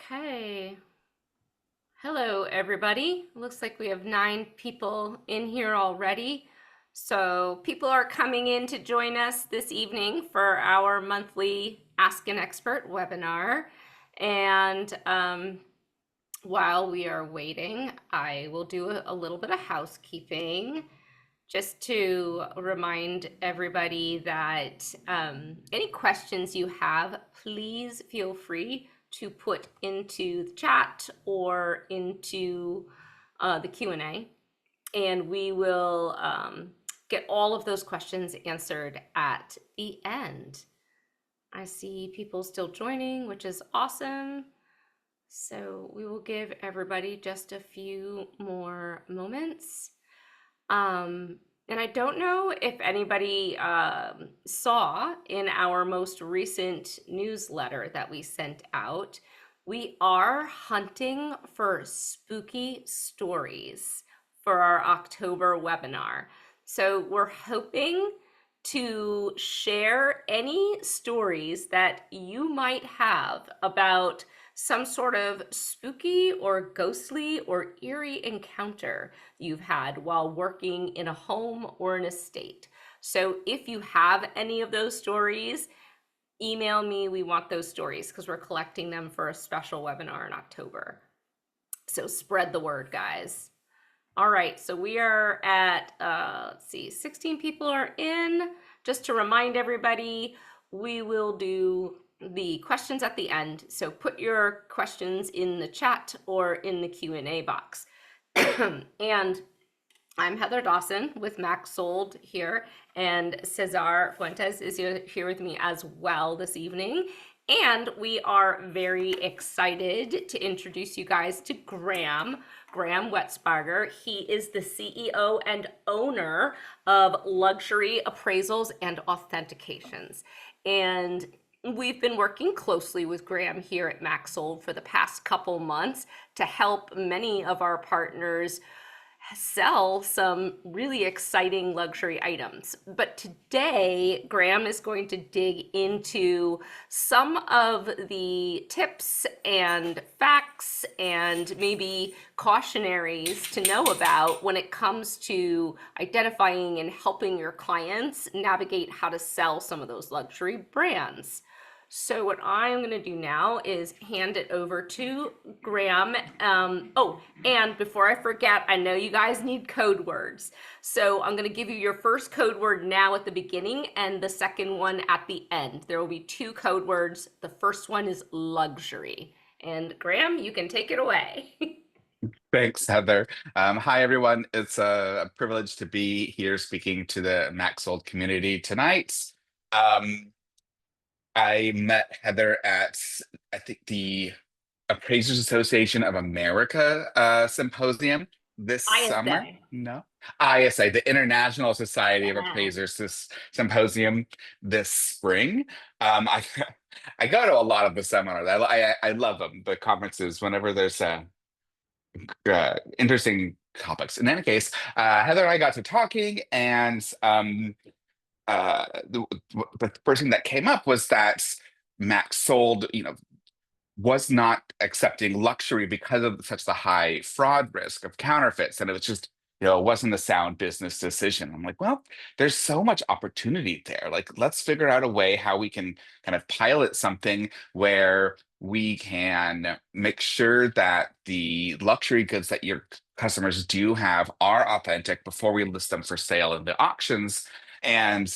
Okay. Hello, everybody. Looks like we have 9 people in here already. So people are coming in to join us this evening for our monthly Ask an Expert webinar. And while we are waiting, I will do a little bit of housekeeping just to remind everybody that any questions you have, please feel free to put into the chat or into the Q&A, and we will get all of those questions answered at the end. I see people still joining, which is awesome. So we will give everybody just a few more moments. And I don't know if anybody saw in our most recent newsletter that we sent out, we are hunting for spooky stories for our October webinar. So we're hoping to share any stories that you might have about some sort of spooky or ghostly or eerie encounter you've had while working in a home or an estate. So if you have any of those stories, email me. We want those stories because we're collecting them for a special webinar in October. So spread the word, guys. All right, so we are at, let's see, 16 people are in. Just to remind everybody, we will do the questions at the end. So put your questions in the chat or in the Q&A box. And I'm Heather Dawson with Max Sold here, and Cesar Fuentes is here with me as well this evening. And we are very excited to introduce you guys to Graham Wetzbarger. He is the CEO and owner of Luxury Appraisals and Authentications. And we've been working closely with Graham here at Max Sold for the past couple months to help many of our partners sell some really exciting luxury items. But today, Graham is going to dig into some of the tips and facts and maybe cautionaries to know about when it comes to identifying and helping your clients navigate how to sell some of those luxury brands. So what I'm going to do now is hand it over to Graham. Oh, and before I forget, I know you guys need code words. So I'm going to give you your first code word now at the beginning and the second one at the end. There will be 2 code words. The first one is luxury. And Graham, you can take it away. Thanks, Heather. Hi, everyone. It's a privilege to be here speaking to the Maxold community tonight. I met Heather at, I think, the Appraisers Association of America symposium this summer. ISA. No, ISA, the International Society of Appraisers symposium this spring. I I go to a lot of the seminars. I love them, the conferences. Whenever there's interesting topics. In any case, Heather and I got to talking, and the, the first thing that came up was that Max sold, was not accepting luxury because of such the high fraud risk of counterfeits, and it was just, it wasn't a sound business decision. I'm like, well, there's so much opportunity there. Like, let's figure out a way how we can kind of pilot something where we can make sure that the luxury goods that your customers do have are authentic before we list them for sale in the auctions. And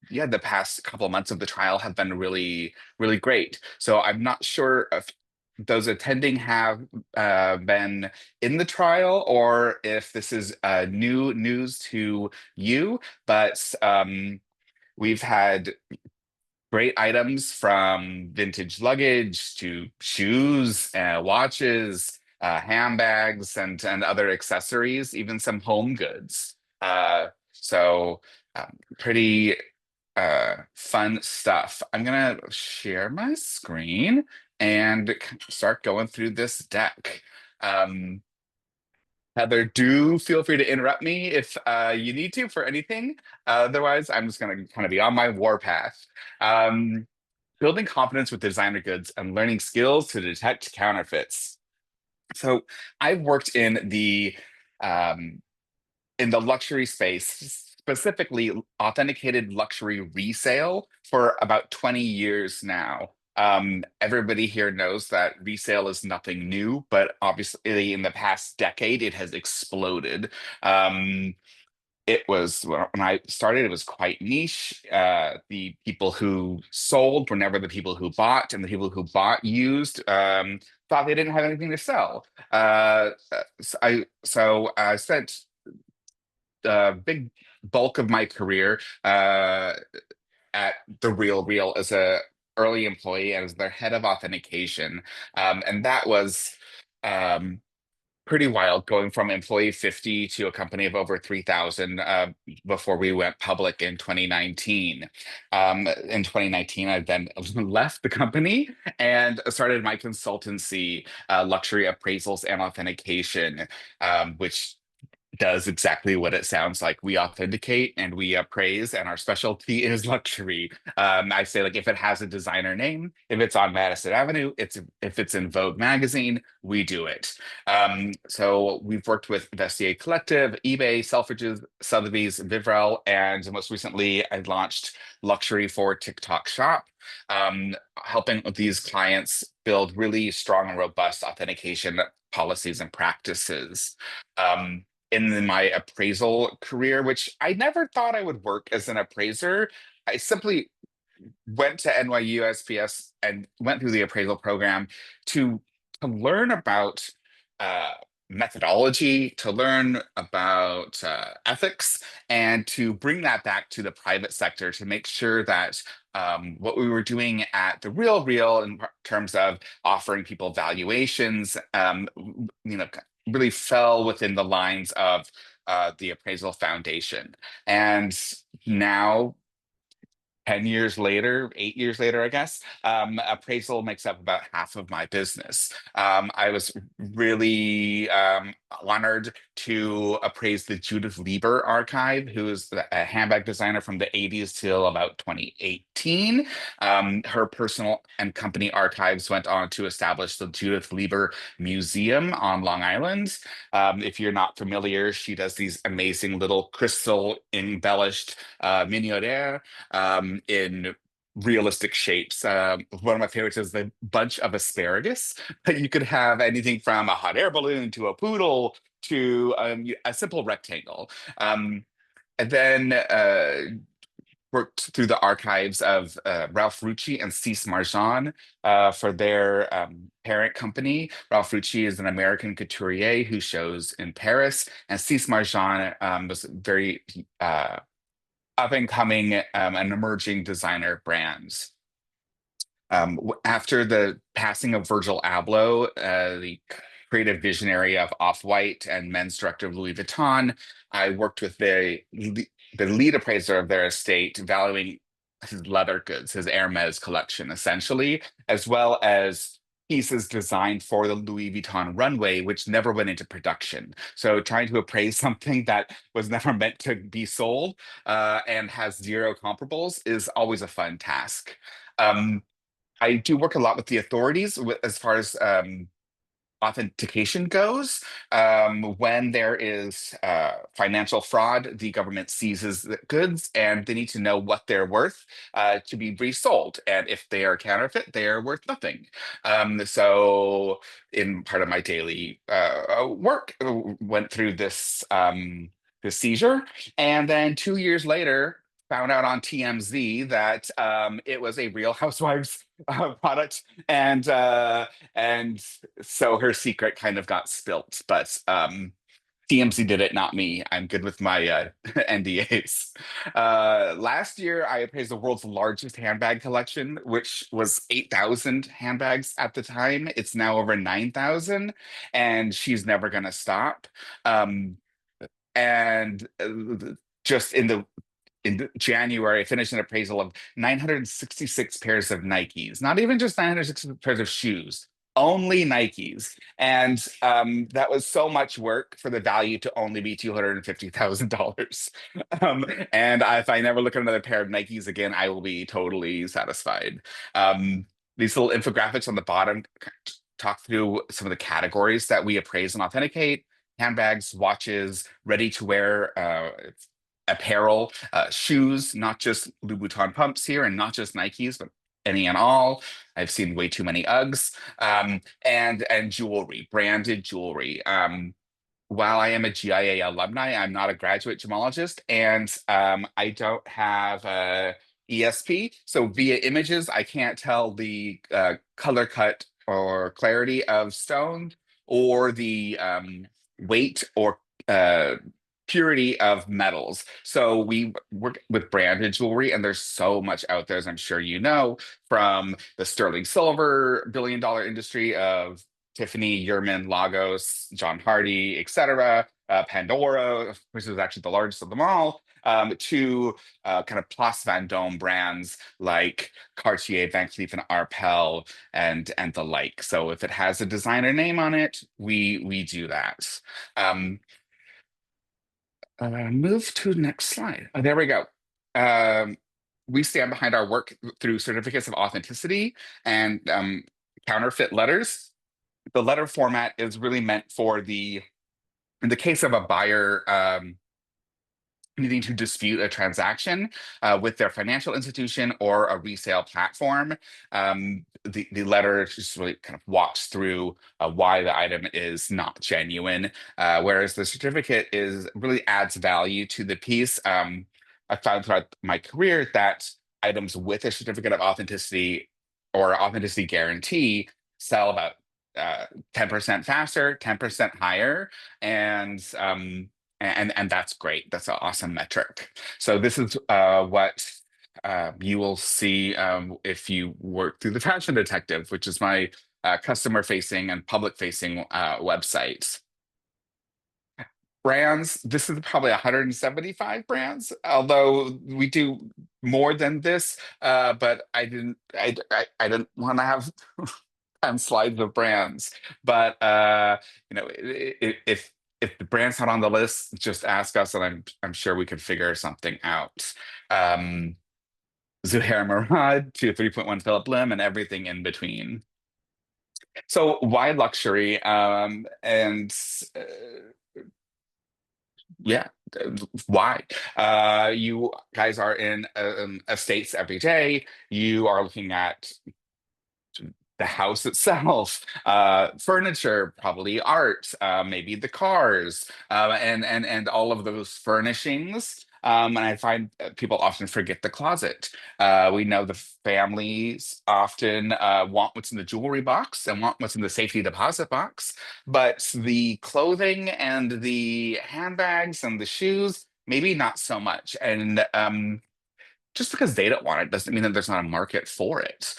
yeah, the past couple of months of the trial have been really, really great. So I'm not sure if those attending have been in the trial or if this is new news to you, but we've had great items from vintage luggage to shoes, watches, handbags, and other accessories, even some home goods. So pretty fun stuff. I'm gonna share my screen and start going through this deck. Heather, do feel free to interrupt me if you need to for anything. Otherwise, I'm just gonna kind of be on my warpath. Um, building confidence with designer goods and learning skills to detect counterfeits. So I've worked um, in the luxury space, specifically authenticated luxury resale for about 20 years now. Everybody here knows that resale is nothing new, but obviously in the past decade, it has exploded. Um, it was when I started, it was quite niche. The people who sold were never the people who bought, and the people who bought used thought they didn't have anything to sell. So I spent the big bulk of my career at the Real Real as a early employee and as their head of authentication, and that was um, pretty wild, going from employee 50 to a company of over 3,000 before we went public in 2019. In 2019, I then left the company and started my consultancy, luxury appraisals and authentication, which does exactly what it sounds like. We authenticate and we appraise, and our specialty is luxury. I say, like, if it has a designer name, if it's on Madison Avenue, if it's in Vogue magazine, we do it. So we've worked with Vestiaire Collective, eBay, Selfridges, Sotheby's, Vivrel, and most recently, I launched Luxury for TikTok Shop, helping these clients build really strong and robust authentication policies and practices. Um, in my appraisal career, which I never thought I would work as an appraiser. I simply went to NYU SPS and went through the appraisal program to learn about uh, methodology, to learn about ethics, and to bring that back to the private sector to make sure that what we were doing at the Real Real in terms of offering people valuations, you know, really fell within the lines of the appraisal foundation. And now 10 years later, 8 years later, I guess, appraisal makes up about half of my business. I was really honored to appraise the Judith Lieber archive, who is a handbag designer from the 80s till about 2018. Her personal and company archives went on to establish the Judith Lieber Museum on Long Island. If you're not familiar, she does these amazing little crystal embellished miniatures in realistic shapes. One of my favorites is the bunch of asparagus. You could have anything from a hot air balloon to a poodle to a simple rectangle. Um, and then worked through the archives of Ralph Rucci and Cis Marjan for their parent company. Ralph Rucci is an American couturier who shows in Paris, and Cis Marjan was very up and coming and emerging designer brands. After the passing of Virgil Abloh, the creative visionary of Off-White and men's director of Louis Vuitton, I worked with the lead appraiser of their estate, valuing his leather goods, his Hermes collection, essentially, as well as pieces designed for the Louis Vuitton runway, which never went into production. So trying to appraise something that was never meant to be sold and has zero comparables is always a fun task. Um, I do work a lot with the authorities as far as authentication goes. When there is financial fraud, the government seizes the goods and they need to know what they're worth to be resold. And if they are counterfeit, they are worth nothing. So, in part of my daily work, went through this seizure, and then 2 years later, found out on TMZ that it was a Real Housewives product, and so her secret kind of got spilt. But TMZ did it, not me. I'm good with my NDAs. Last year, I appraised the world's largest handbag collection, which was 8,000 handbags at the time. It's now over 9,000, and she's never going to stop. Um, and just in January, I finished an appraisal of 966 pairs of Nikes, not even just 966 pairs of shoes, only Nikes. And that was so much work for the value to only be $250,000. And if I never look at another pair of Nikes again, I will be totally satisfied. Um, these little infographics on the bottom talk through some of the categories that we appraise and authenticate: handbags, watches, ready to wear apparel, shoes, not just Louboutin pumps here and not just Nikes, but any and all. I've seen way too many Uggs, and jewelry, branded jewelry. While I am a GIA alumni, I'm not a graduate gemologist, and I don't have a ESP. So via images, I can't tell the color cut or clarity of stone, or the weight or uh, purity of metals. So we work with branded jewelry, and there's so much out there, as I'm sure you know, from the sterling silver billion-dollar industry of Tiffany, Yerman, Lagos, John Hardy, etc., Pandora, which is actually the largest of them all, to kind of Place Vendôme brands like Cartier, Van Cleef and Arpels, and the like. So if it has a designer name on it, we do that. Um, move to the next slide. Oh, there we go. Um, we stand behind our work through certificates of authenticity and counterfeit letters. The letter format is really meant for in the case of a buyer needing to dispute a transaction with their financial institution or a resale platform. The letter just really kind of walks through why the item is not genuine, whereas the certificate is really adds value to the piece. I found throughout my career that items with a certificate of authenticity or authenticity guarantee sell about 10% faster, 10% higher, and and that's great. That's an awesome metric. So this is what you will see if you work through the Fashion Detective, which is my customer-facing and public-facing website. Brands, this is probably 175 brands, although we do more than this, but I didn't want to have 10 slides of brands. But if the brand's not on the list, just ask us, and I'm sure we could figure something out. Um, Zuhair Murad to 3.1 Philip Lim and everything in between. So why luxury? And uh, yeah, why? You guys are in estates every day. You are looking at the house itself, furniture, probably art, maybe the cars, and all of those furnishings. And I find people often forget the closet. We know the families often want what's in the jewelry box and want what's in the safety deposit box, but the clothing and the handbags and the shoes, maybe not so much. And just because they don't want it doesn't mean that there's not a market for it.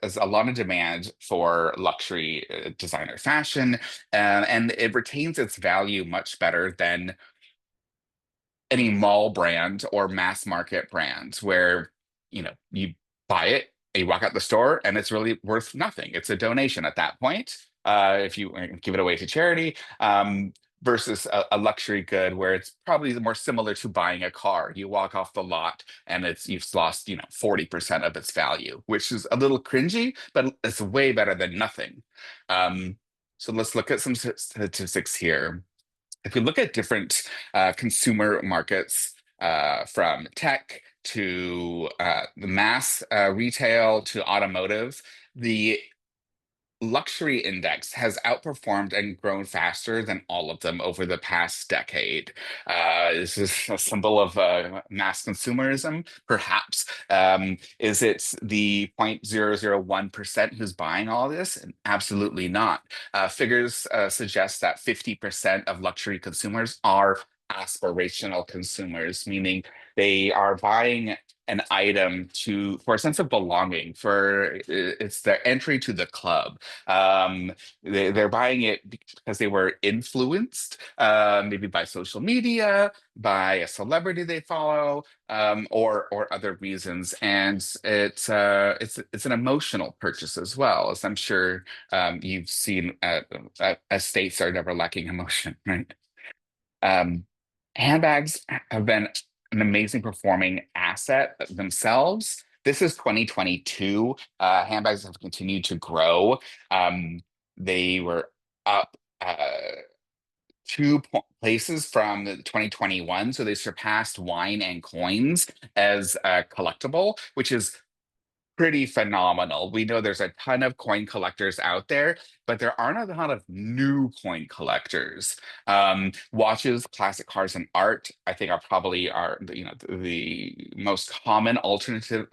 Is a lot of demand for luxury designer fashion, and it retains its value much better than any mall brand or mass market brand where you buy it and you walk out the store and it's really worth nothing. It's a donation at that point, if you give it away to charity, versus a luxury good where it's probably more similar to buying a car. You walk off the lot and you've lost 40% of its value, which is a little cringy, but it's way better than nothing. So let's look at some statistics here. If we look at different consumer markets, from tech to the mass retail to automotive, the luxury index has outperformed and grown faster than all of them over the past decade. Is this a symbol of mass consumerism? Perhaps. Is it the 0.001% who's buying all this? Absolutely not. Figures suggest that 50% of luxury consumers are aspirational consumers, meaning they are buying an item to for a sense of belonging, for it's their entry to the club. They're buying it because they were influenced, maybe by social media, by a celebrity they follow, or other reasons. And it's an emotional purchase as well, as I'm sure you've seen. Estates are never lacking emotion, right? Um, Handbags have been an amazing performing asset themselves. This is 2022. Handbags have continued to grow. They were up places from the 2021, so they surpassed wine and coins as a collectible, which is pretty phenomenal. We know there's a ton of coin collectors out there, but there aren't a lot of new coin collectors. Watches, classic cars, and art, I think, are probably the most common alternative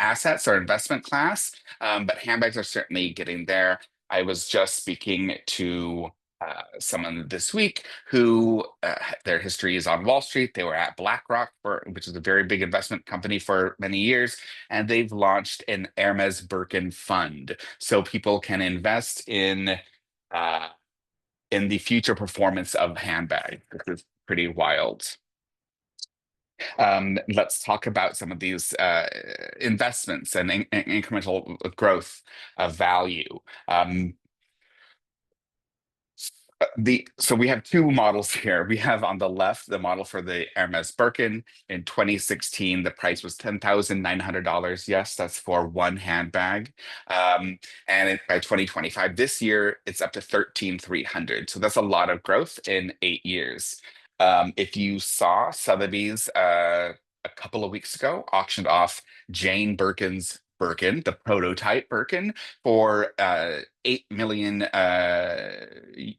assets or investment class. But handbags are certainly getting there. I was just speaking to someone this week who their history is on Wall Street. They were at BlackRock, which is a very big investment company for many years, and they've launched an Hermes Birkin fund, so people can invest uh, in the future performance of handbags. This is pretty wild. Let's talk about some of these investments and incremental growth of value. Um, so we have two models here. We have on the left the model for the Hermes Birkin. In 2016, the price was $10,900. Yes, that's for one handbag. By 2025, this year, it's up to 13,300. So that's a lot of growth in 8 years. If you saw Sotheby's a couple of weeks ago auctioned off Jane Birkin's Birkin, the prototype Birkin, for 8 million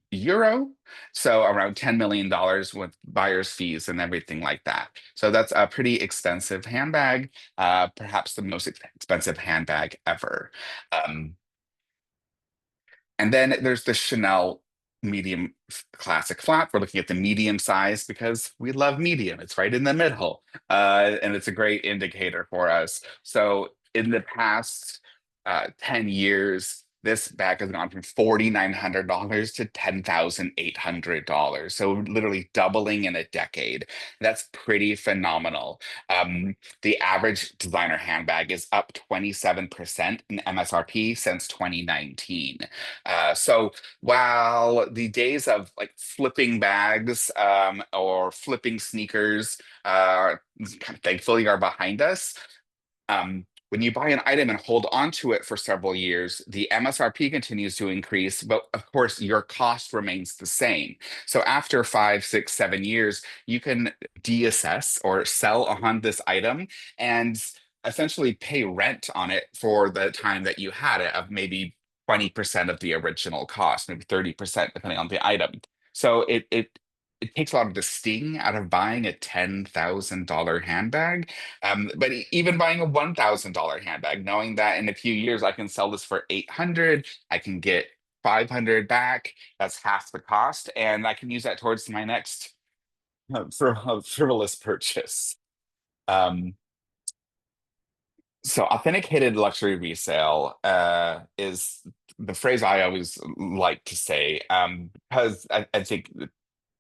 euro. So around $10 million with buyer's fees and everything like that. So that's a pretty expensive handbag, perhaps the most expensive handbag ever. Um, and then there's the Chanel medium classic flat. We're looking at the medium size because we love medium. It's right in the middle. And it's a great indicator for us. So in the past 10 years, this bag has gone from $4,900 to $10,800. So literally doubling in a decade. That's pretty phenomenal. The average designer handbag is up 27% in MSRP since 2019. So while the days of like flipping bags or flipping sneakers kind of thankfully are behind us, when you buy an item and hold on to it for several years, the MSRP continues to increase, but of course, your cost remains the same. So after 5, 6, 7 years, you can deassess or sell on this item and essentially pay rent on it for the time that you had it of maybe 20% of the original cost, maybe 30%, depending on the item. So it takes a lot of the sting out of buying a $10,000 handbag. But even buying a $1,000 handbag, knowing that in a few years I can sell this for 800, I can get 500 back. That's half the cost, and I can use that towards my next frivolous purchase. Um, so authenticated luxury resale is the phrase I always like to say, because I think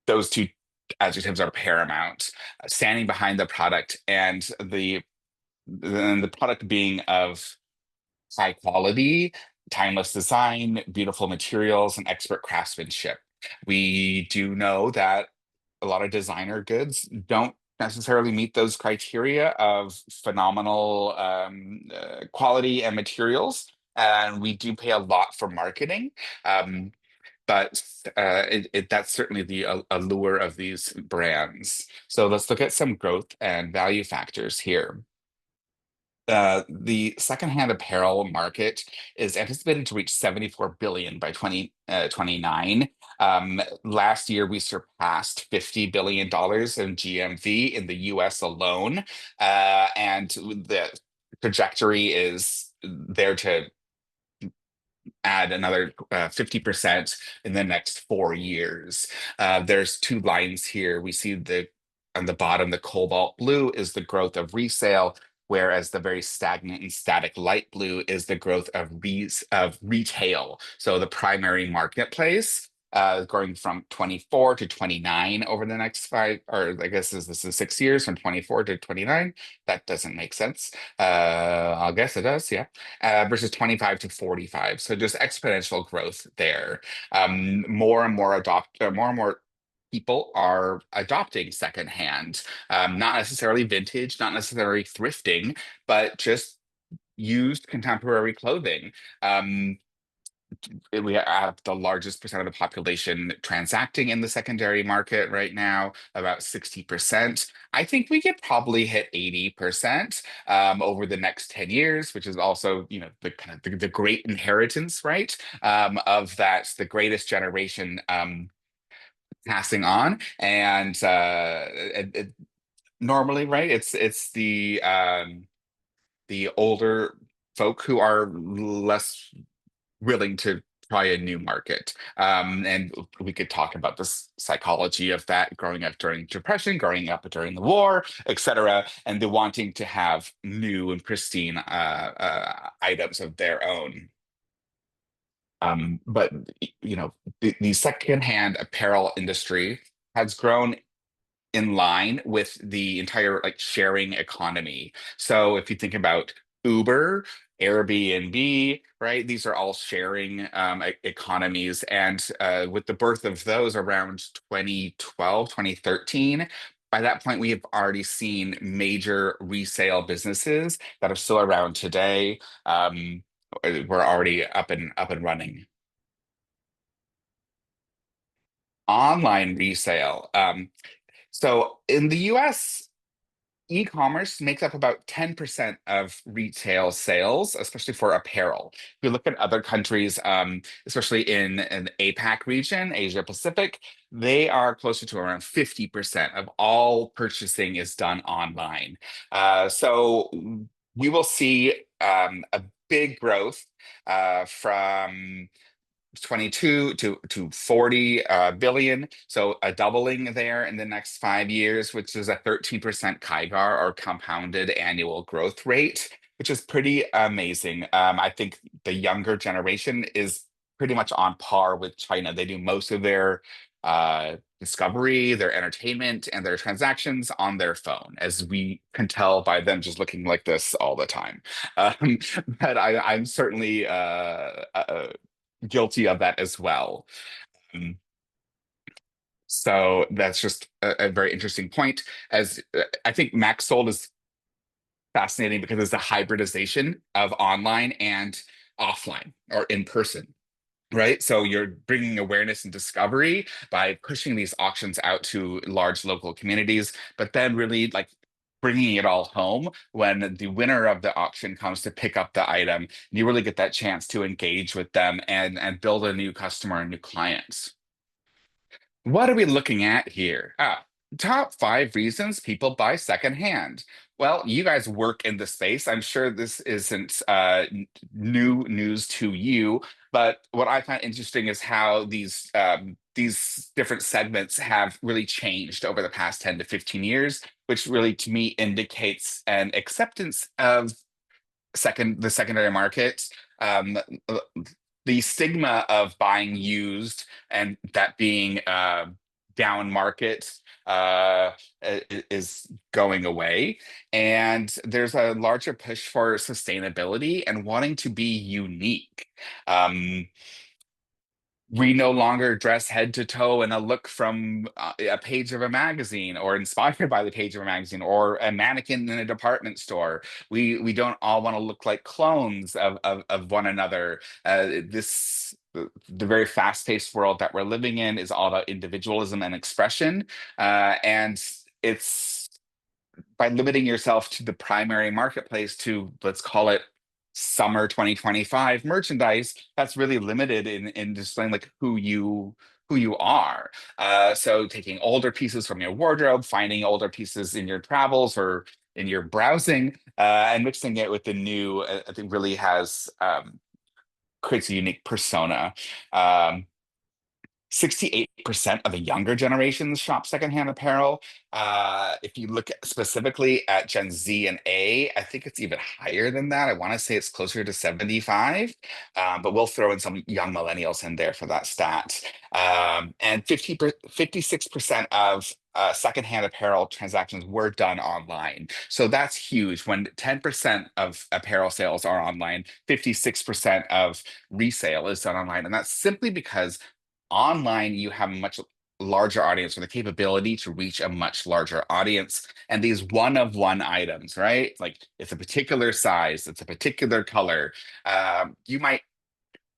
those two adjectives are paramount. Standing behind the product and the product being of high quality, timeless design, beautiful materials, and expert craftsmanship. We do know that a lot of designer goods don't necessarily meet those criteria of phenomenal quality and materials. And we do pay a lot for marketing. Um, but that's certainly the allure of these brands. So let's look at some growth and value factors here. The secondhand apparel market is anticipated to reach 74 billion by 2029. Last year, we surpassed $50 billion in GMV in the US alone. And the trajectory is there to add another 50% in the next 4 years. There's two lines here. We see on the bottom, the cobalt blue is the growth of resale. whereas the very stagnant and static light blue is the growth of retail. So the primary marketplace. Going from 24 to 29 over the next five, or I guess this is 6 years from 24 to 29. That doesn't make sense. I guess it does, yeah. Versus 25 to 45. So just exponential growth there. More and more more and more people are adopting secondhand, not necessarily vintage, not necessarily thrifting, but just used contemporary clothing. Um, we have the largest percent of the population transacting in the secondary market right now, about 60%. I think we could probably hit 80% over the next 10 years, which is also, the kind of the great inheritance, right? Of that, the greatest generation passing on. And normally, right, it's the older folk who are less willing to try a new market. And we could talk about the psychology of that, growing up during Depression, growing up during the war, etc., and the wanting to have new and pristine items of their own. But the secondhand apparel industry has grown in line with the entire like sharing economy. So if you think about Uber, Airbnb, right? These are all sharing economies. And with the birth of those around 2012, 2013, by that point, we have already seen major resale businesses that are still around today. We're already up and running. Online resale. So in the US, e-commerce makes up about 10% of retail sales, especially for apparel. If you look at other countries, especially in the APAC region, Asia Pacific, they are closer to around 50% of all purchasing is done online. So we will see a big growth from 22 to 40 billion. So a doubling there in the next 5 years, which is a 13% CAGR or compounded annual growth rate, which is pretty amazing. I think the younger generation is pretty much on par with China. They do most of their discovery, their entertainment, and their transactions on their phone, as we can tell by them just looking like this all the time. Um, but I'm certainly guilty of that as well. Um, so that's just a very interesting point. As I think Max Sold is fascinating because it's a hybridization of online and offline or in person. Right. So you're bringing awareness and discovery by pushing these auctions out to large local communities, but then really like bringing it all home when the winner of the auction comes to pick up the item. You really get that chance to engage with them and build a new customer and new clients. What are we looking at here? Top five reasons people buy secondhand. Well, you guys work in the space. I'm sure this isn't new news to you, but what I find interesting is how these different segments have really changed over the past 10 to 15 years, which really to me indicates an acceptance of the secondary market. Um, the stigma of buying used and that being down market is going away. And there's a larger push for sustainability and wanting to be unique. Um, we no longer dress head to toe in a look from a page of a magazine or inspired by the page of a magazine or a mannequin in a department store. We don't all want to look like clones of one another. The very fast-paced world that we're living in is all about individualism and expression. And it's by limiting yourself to the primary marketplace to, let's call it, summer 2025 merchandise, that's really limited in displaying like who you are. So taking older pieces from your wardrobe, finding older pieces in your travels or in your browsing, and mixing it with the new, I think really has creates a unique persona. Um, 68% of the younger generations shop secondhand apparel. If you look specifically at Gen Z and I think it's even higher than that. I want to say it's closer to 75, but we'll throw in some young millennials in there for that stat. And 56% of secondhand apparel transactions were done online. So that's huge. When 10% of apparel sales are online, 56% of resale is done online. And that's simply because online you have a much larger audience with the capability to reach a much larger audience. And these one of one items, right? Like it's a particular size, it's a particular color. You might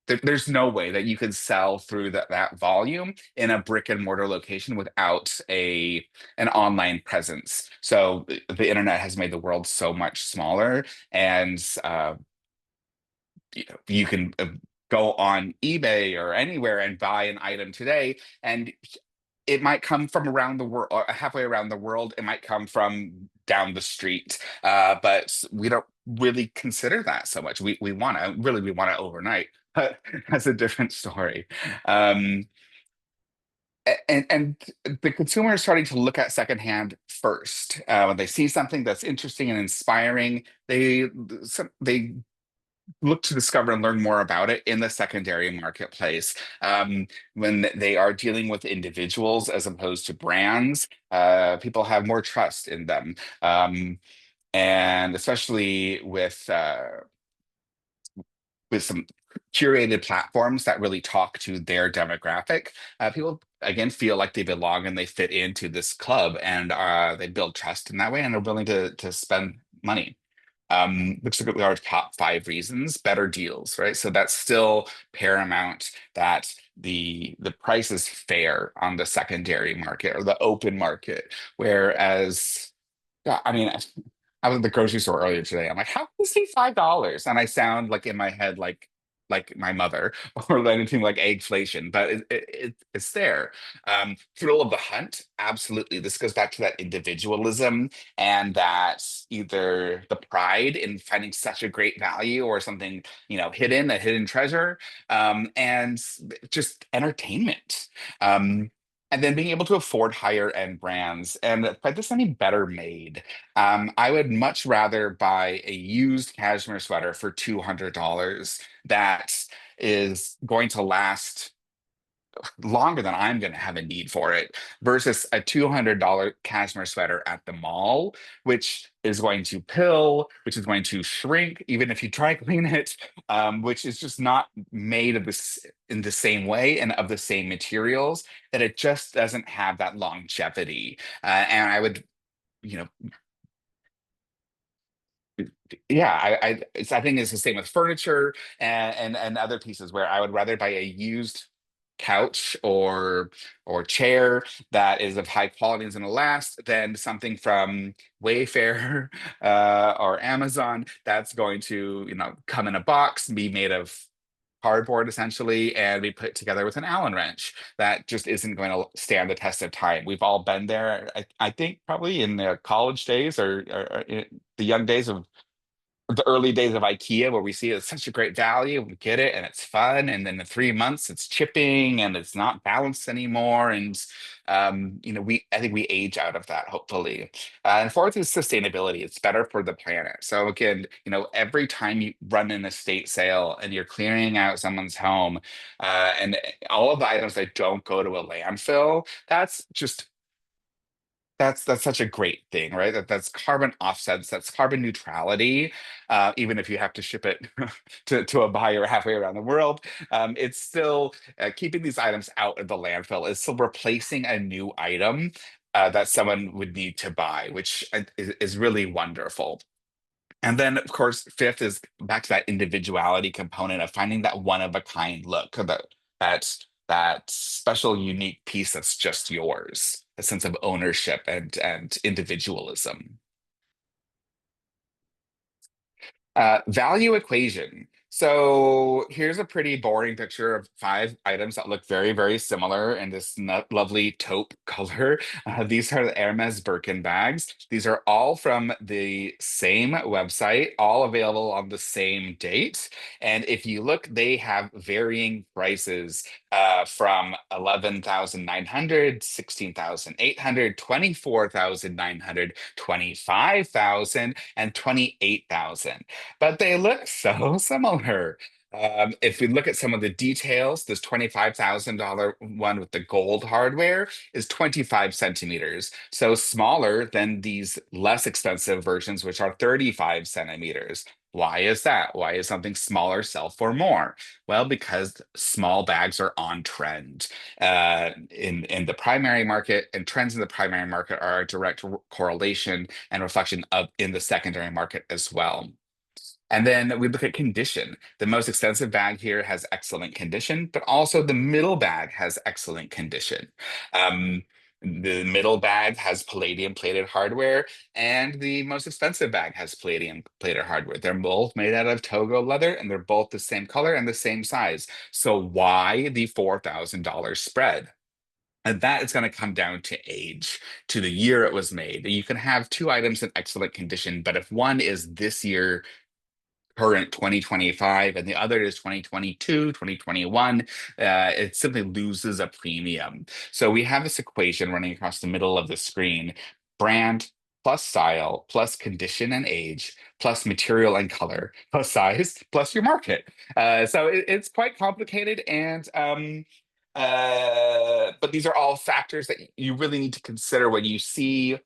there's no way that you could sell through that volume in a brick and mortar location without a an online presence. So the internet has made the world so much smaller, and you can go on eBay or anywhere and buy an item today, and it might come from around the world, halfway around the world. It might come from down the street, but we don't really consider that so much. We want it overnight, but that's a different story. Um, and the consumer is starting to look at secondhand first. When they see something that's interesting and inspiring, they look to discover and learn more about it in the secondary marketplace. When they are dealing with individuals as opposed to brands, people have more trust in them. And especially with some curated platforms that really talk to their demographic, people again feel like they belong and they fit into this club, and they build trust in that way and are willing to spend money. Looks like our top five reasons: better deals, right? So that's still paramount, that the price is fair on the secondary market or the open market. Whereas, yeah, I mean, I was at the grocery store earlier today. I'm like, how can this be $5? And I sound like in my head like my mother or anything like eggflation, but it's there. Thrill of the hunt, absolutely. This goes back to that individualism and that either the pride in finding such a great value or something, hidden, a hidden treasure, and just entertainment. Um, and then being able to afford higher end brands, and by this I mean better made. I would much rather buy a used cashmere sweater for $200 that is going to last longer than I'm going to have a need for it, versus a $200 cashmere sweater at the mall, which is going to pill, which is going to shrink even if you try clean it, which is just not made of this in the same way and of the same materials, that it just doesn't have that longevity. And I would, you know, yeah, I think it's the same with furniture and other pieces, where I would rather buy a used couch or chair that is of high quality and is going to last than something from Wayfair or Amazon that's going to, come in a box, be made of cardboard essentially, and be put together with an Allen wrench that just isn't going to stand the test of time. We've all been there. I think probably in the college days, or in the young days of the early days of IKEA, where we see it's such a great value, we get it and it's fun, and then in 3 months it's chipping and it's not balanced anymore. And I think we age out of that, hopefully. And fourth is sustainability. It's better for the planet. So again, every time you run an estate sale and you're clearing out someone's home, and all of the items that don't go to a landfill, that's such a great thing, right? That's carbon offsets, that's carbon neutrality. Even if you have to ship it to a buyer halfway around the world, it's still keeping these items out of the landfill is still replacing a new item that someone would need to buy, which is really wonderful. And then, of course, fifth is back to that individuality component of finding that one of a kind look, or that special, unique piece that's just yours, a sense of ownership and individualism. Value equation. So here's a pretty boring picture of five items that look very, very similar in this lovely taupe color. These are the Hermes Birkin bags. These are all from the same website, all available on the same date. And if you look, they have varying prices from 11,900, 16,800, 24,900, 25,000, and 28,000, but they look so similar. If we look at some of the details, this $25,000 one with the gold hardware is 25 centimeters, so smaller than these less expensive versions, which are 35 centimeters. Why is that? Why is something smaller sell for more? Well, because small bags are on trend in the primary market, and trends in the primary market are a direct correlation and reflection of in the secondary market as well. And then we look at condition. The most expensive bag here has excellent condition, but also the middle bag has excellent condition. Um, the middle bag has palladium plated hardware, and the most expensive bag has palladium plated hardware. They're both made out of Togo leather, and they're both the same color and the same size. So why the $4,000 spread? And that is going to come down to age, to the year it was made. You can have two items in excellent condition, but if one is this year, current 2025, and the other is 2022, 2021, it simply loses a premium. So we have this equation running across the middle of the screen: brand plus style plus condition and age plus material and color plus size plus your market. So it's quite complicated, and but these are all factors that you really need to consider when you see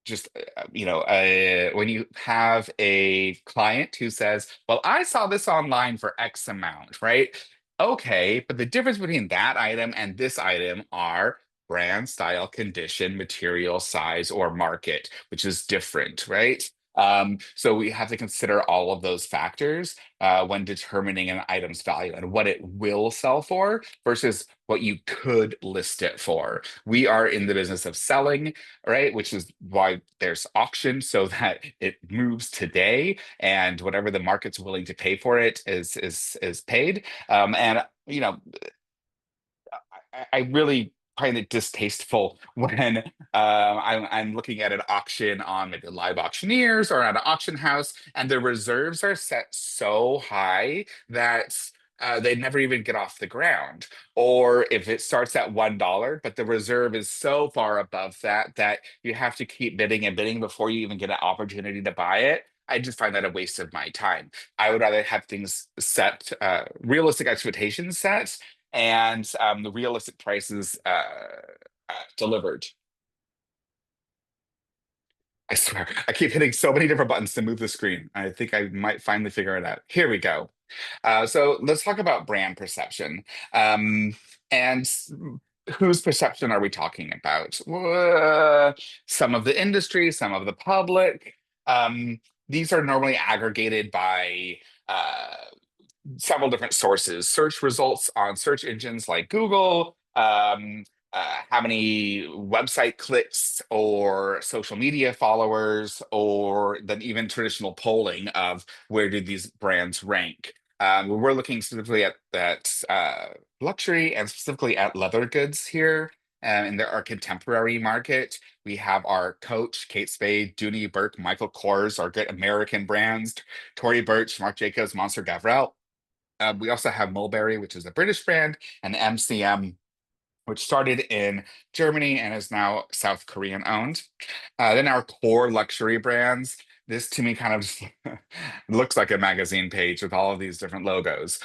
just when you have a client who says, well, I saw this online for X amount, right? Okay, but the difference between that item and this item are brand, style, condition, material, size, or market, which is different, right? So we have to consider all of those factors when determining an item's value and what it will sell for versus what you could list it for. We are in the business of selling, right? Which is why there's auction, so that it moves today, and whatever the market's willing to pay for it is paid. And I really find it distasteful when I'm looking at an auction on maybe live auctioneers or at an auction house, and the reserves are set so high that they never even get off the ground. Or if it starts at $1, but the reserve is so far above that that you have to keep bidding and bidding before you even get an opportunity to buy it. I just find that a waste of my time. I would rather have things set, realistic expectations set, and the realistic prices delivered. I swear, I keep hitting so many different buttons to move the screen. I think I might finally figure it out. Here we go. So let's talk about brand perception. And whose perception are we talking about? Some of the industry, some of the public. Um, these are normally aggregated by several different sources: search results on search engines like Google, how many website clicks or social media followers, or then even traditional polling of where do these brands rank. We're looking specifically at that luxury and specifically at leather goods here. In our contemporary market, we have our Coach, Kate Spade, Dooney Burke, Michael Kors, our good American brands, Tory Burch, Marc Jacobs, Monsieur Gavrel. We also have Mulberry, which is a British brand, and MCM, which started in Germany and is now South Korean owned. Then our core luxury brands. This to me kind of just looks like a magazine page with all of these different logos.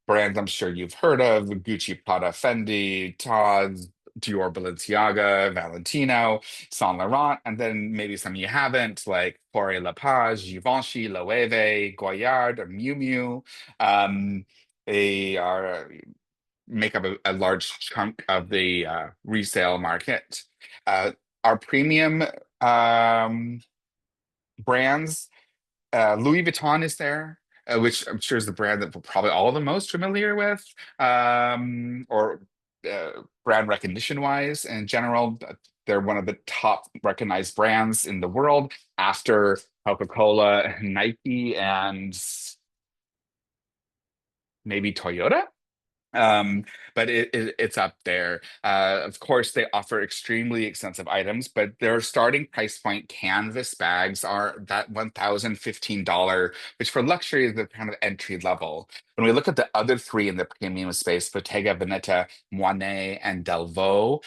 Brands I'm sure you've heard of: Gucci, Prada, Fendi, Tod's, Dior, Balenciaga, Valentino, Saint Laurent, and then maybe some you haven't, like Poire La Page, Givenchy, Loewe, Goyard, or Miu Miu. Um, they are make up a large chunk of the resale market. Uh, our premium brands, Louis Vuitton is there, which I'm sure is the brand that we're probably all the most familiar with, or brand recognition wise in general. They're one of the top recognized brands in the world after Coca-Cola, Nike, and maybe Toyota. Um, but it's up there. Of course, they offer extremely expensive items, but their starting price point canvas bags are that $1,015, which for luxury is the kind of entry level. When we look at the other three in the premium space, Bottega Veneta, Monet, and Delvaux,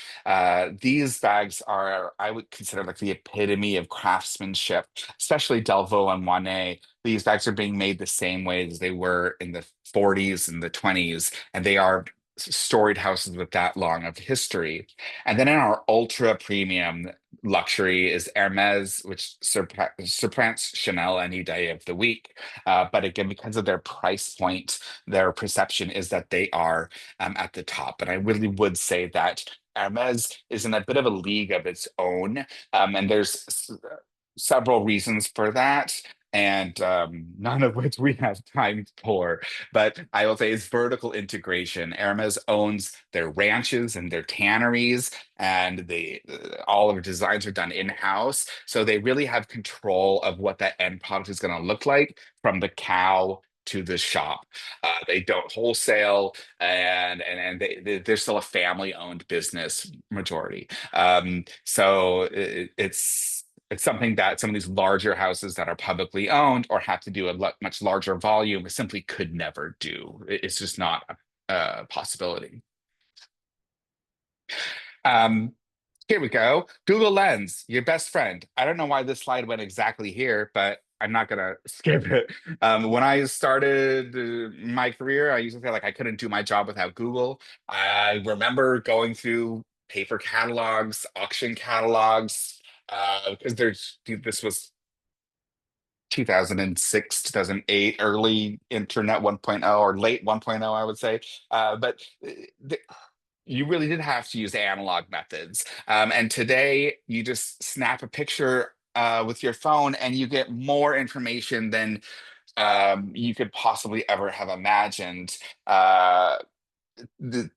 these bags are, I would consider like the epitome of craftsmanship, especially Delvaux and Monet. These bags are being made the same way as they were in the 40s and the 20s, and they are storied houses with that long of history. And then in our ultra premium luxury is Hermes, which surpass Chanel any day of the week. But again, because of their price point, their perception is that they are at the top. And I really would say that Hermes is in a bit of a league of its own. And there's several reasons for that, and none of which we have time for. But I will say it's vertical integration. Hermes owns their ranches and their tanneries, and all of their designs are done in-house. So they really have control of what that end product is going to look like from the cow to the shop. They don't wholesale, and they're still a family-owned business majority. So it's something that some of these larger houses that are publicly owned or have to do a much larger volume simply could never do. It's just not a possibility. Um, Here we go. Google Lens, your best friend. I don't know why this slide went exactly here, but I'm not gonna skip it. When I started my career, I used to feel like I couldn't do my job without Google. I remember going through paper catalogs, auction catalogs, because this was 2006, 2008, early internet 1.0 or late 1.0, I would say. But th you really did have to use analog methods. And today, you just snap a picture with your phone and you get more information than you could possibly ever have imagined. Uh, the,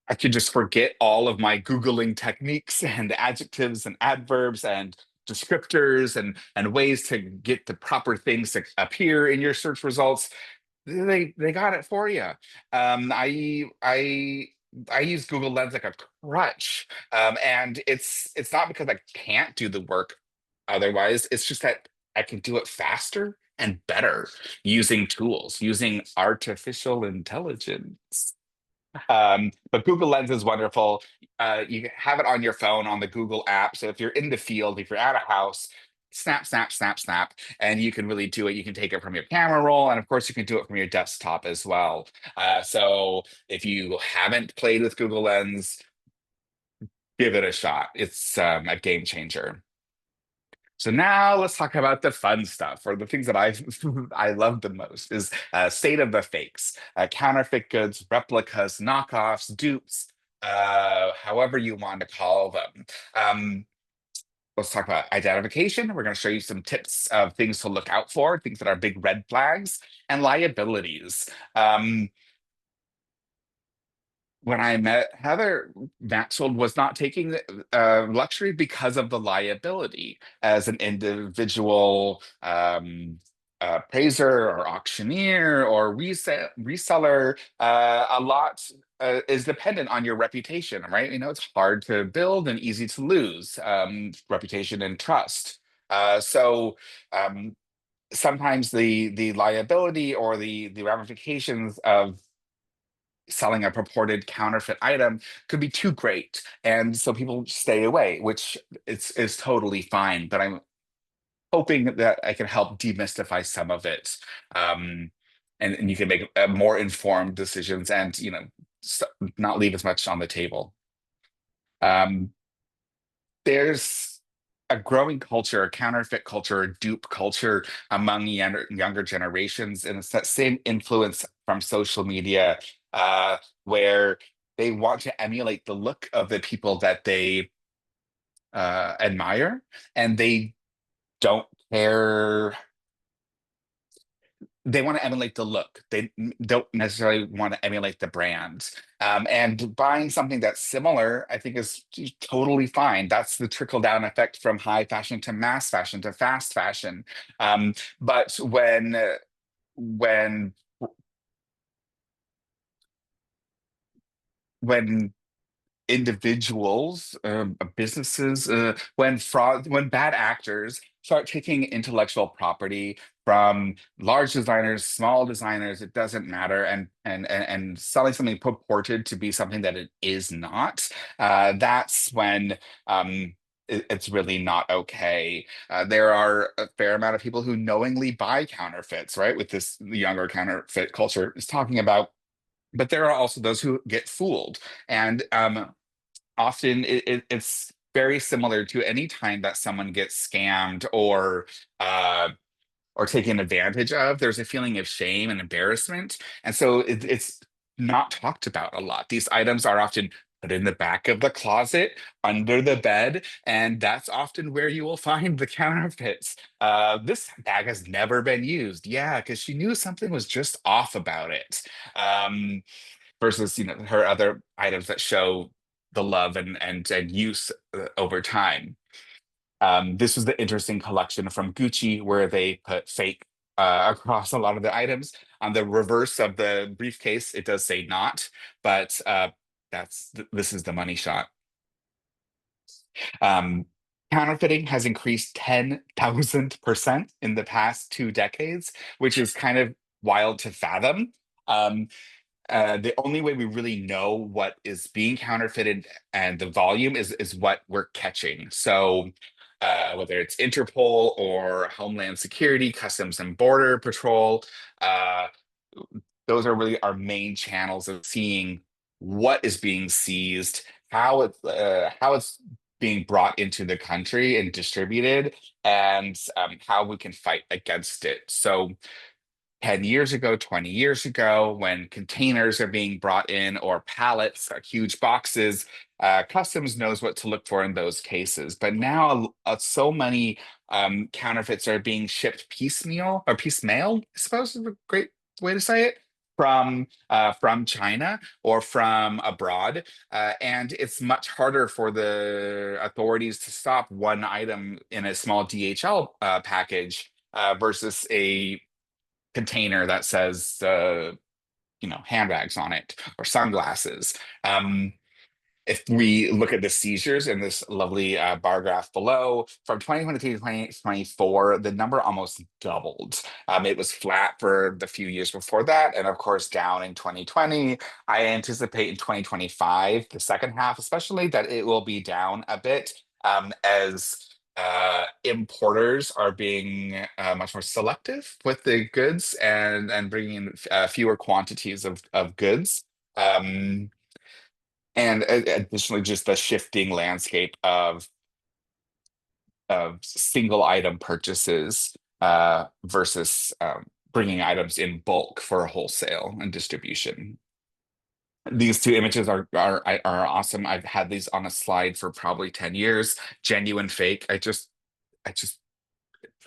I could just forget all of my Googling techniques and adjectives and adverbs and descriptors and ways to get the proper things to appear in your search results. They got it for you. I use Google Lens like a crutch, and it's not because I can't do the work otherwise. It's just that I can do it faster and better using tools, using artificial intelligence. But Google Lens is wonderful. You have it on your phone on the Google app. So if you're in the field, if you're at a house, snap, snap, snap, snap, and you can really do it. You can take it from your camera roll, and of course, you can do it from your desktop as well. So if you haven't played with Google Lens, give it a shot. It's a game changer. So now let's talk about the fun stuff, or the things that I love the most is state of the fakes, counterfeit goods, replicas, knockoffs, dupes, however you want to call them. Um, let's talk about identification. We're going to show you some tips of things to look out for, things that are big red flags, and liabilities. When I met Heather, Maxwell was not taking luxury because of the liability as an individual appraiser or auctioneer or reseller. A lot is dependent on your reputation, right? You know, it's hard to build and easy to lose reputation and trust. So sometimes the liability or the ramifications of selling a purported counterfeit item could be too great, and so people stay away, which is totally fine. But I'm hoping that I can help demystify some of it, um, and you can make more informed decisions, and not leave as much on the table. Um, there's a growing culture, a counterfeit culture, a dupe culture among younger generations, and it's that same influence from social media, where they want to emulate the look of the people that they admire, and they don't care. They want to emulate the look. They don't necessarily want to emulate the brand. And buying something that's similar, I think, is totally fine. That's the trickle down effect from high fashion to mass fashion to fast fashion. But when when individuals, businesses, when bad actors start taking intellectual property from large designers, small designers, it doesn't matter, and selling something purported to be something that it is not, that's when it's really not okay. There are a fair amount of people who knowingly buy counterfeits, right? With this younger counterfeit culture is talking about. But there are also those who get fooled. And often it's very similar to any time that someone gets scammed uh, or taken advantage of. There's a feeling of shame and embarrassment, and so it's not talked about a lot. These items are often put in the back of the closet, under the bed, and that's often where you will find the counterfeits. This bag has never been used. Yeah, because she knew something was just off about it. Versus her other items that show the love and use over time. This was the interesting collection from Gucci where they put fake across a lot of the items. On the reverse of the briefcase, it does say not, but this is the money shot. Um, Counterfeiting has increased 10,000% in the past 2 decades, which is kind of wild to fathom. Um, the only way we really know what is being counterfeited and the volume is what we're catching. So, whether it's Interpol or Homeland Security, Customs and Border Patrol, uh, those are really our main channels of seeing what is being seized, how it's being brought into the country and distributed, and how we can fight against it. So 10 years ago, 20 years ago, when containers are being brought in or pallets, huge boxes, customs knows what to look for in those cases. But now, so many counterfeits are being shipped piecemeal or piecemeal, I suppose is a great way to say it, from China or from abroad. And it's much harder for the authorities to stop one item in a small DHL package versus a container that says handbags on it or sunglasses. If we look at the seizures in this lovely bar graph below, from 2023 to 2024, the number almost doubled. It was flat for the few years before that, and of course, down in 2020. I anticipate in 2025, the second half especially, that it will be down a bit as importers are being much more selective with the goods and bringing in fewer quantities of goods. Um, and additionally, just the shifting landscape of single item purchases versus bringing items in bulk for wholesale and distribution. These two images are awesome. I've had these on a slide for probably 10 years. Genuine, fake. I just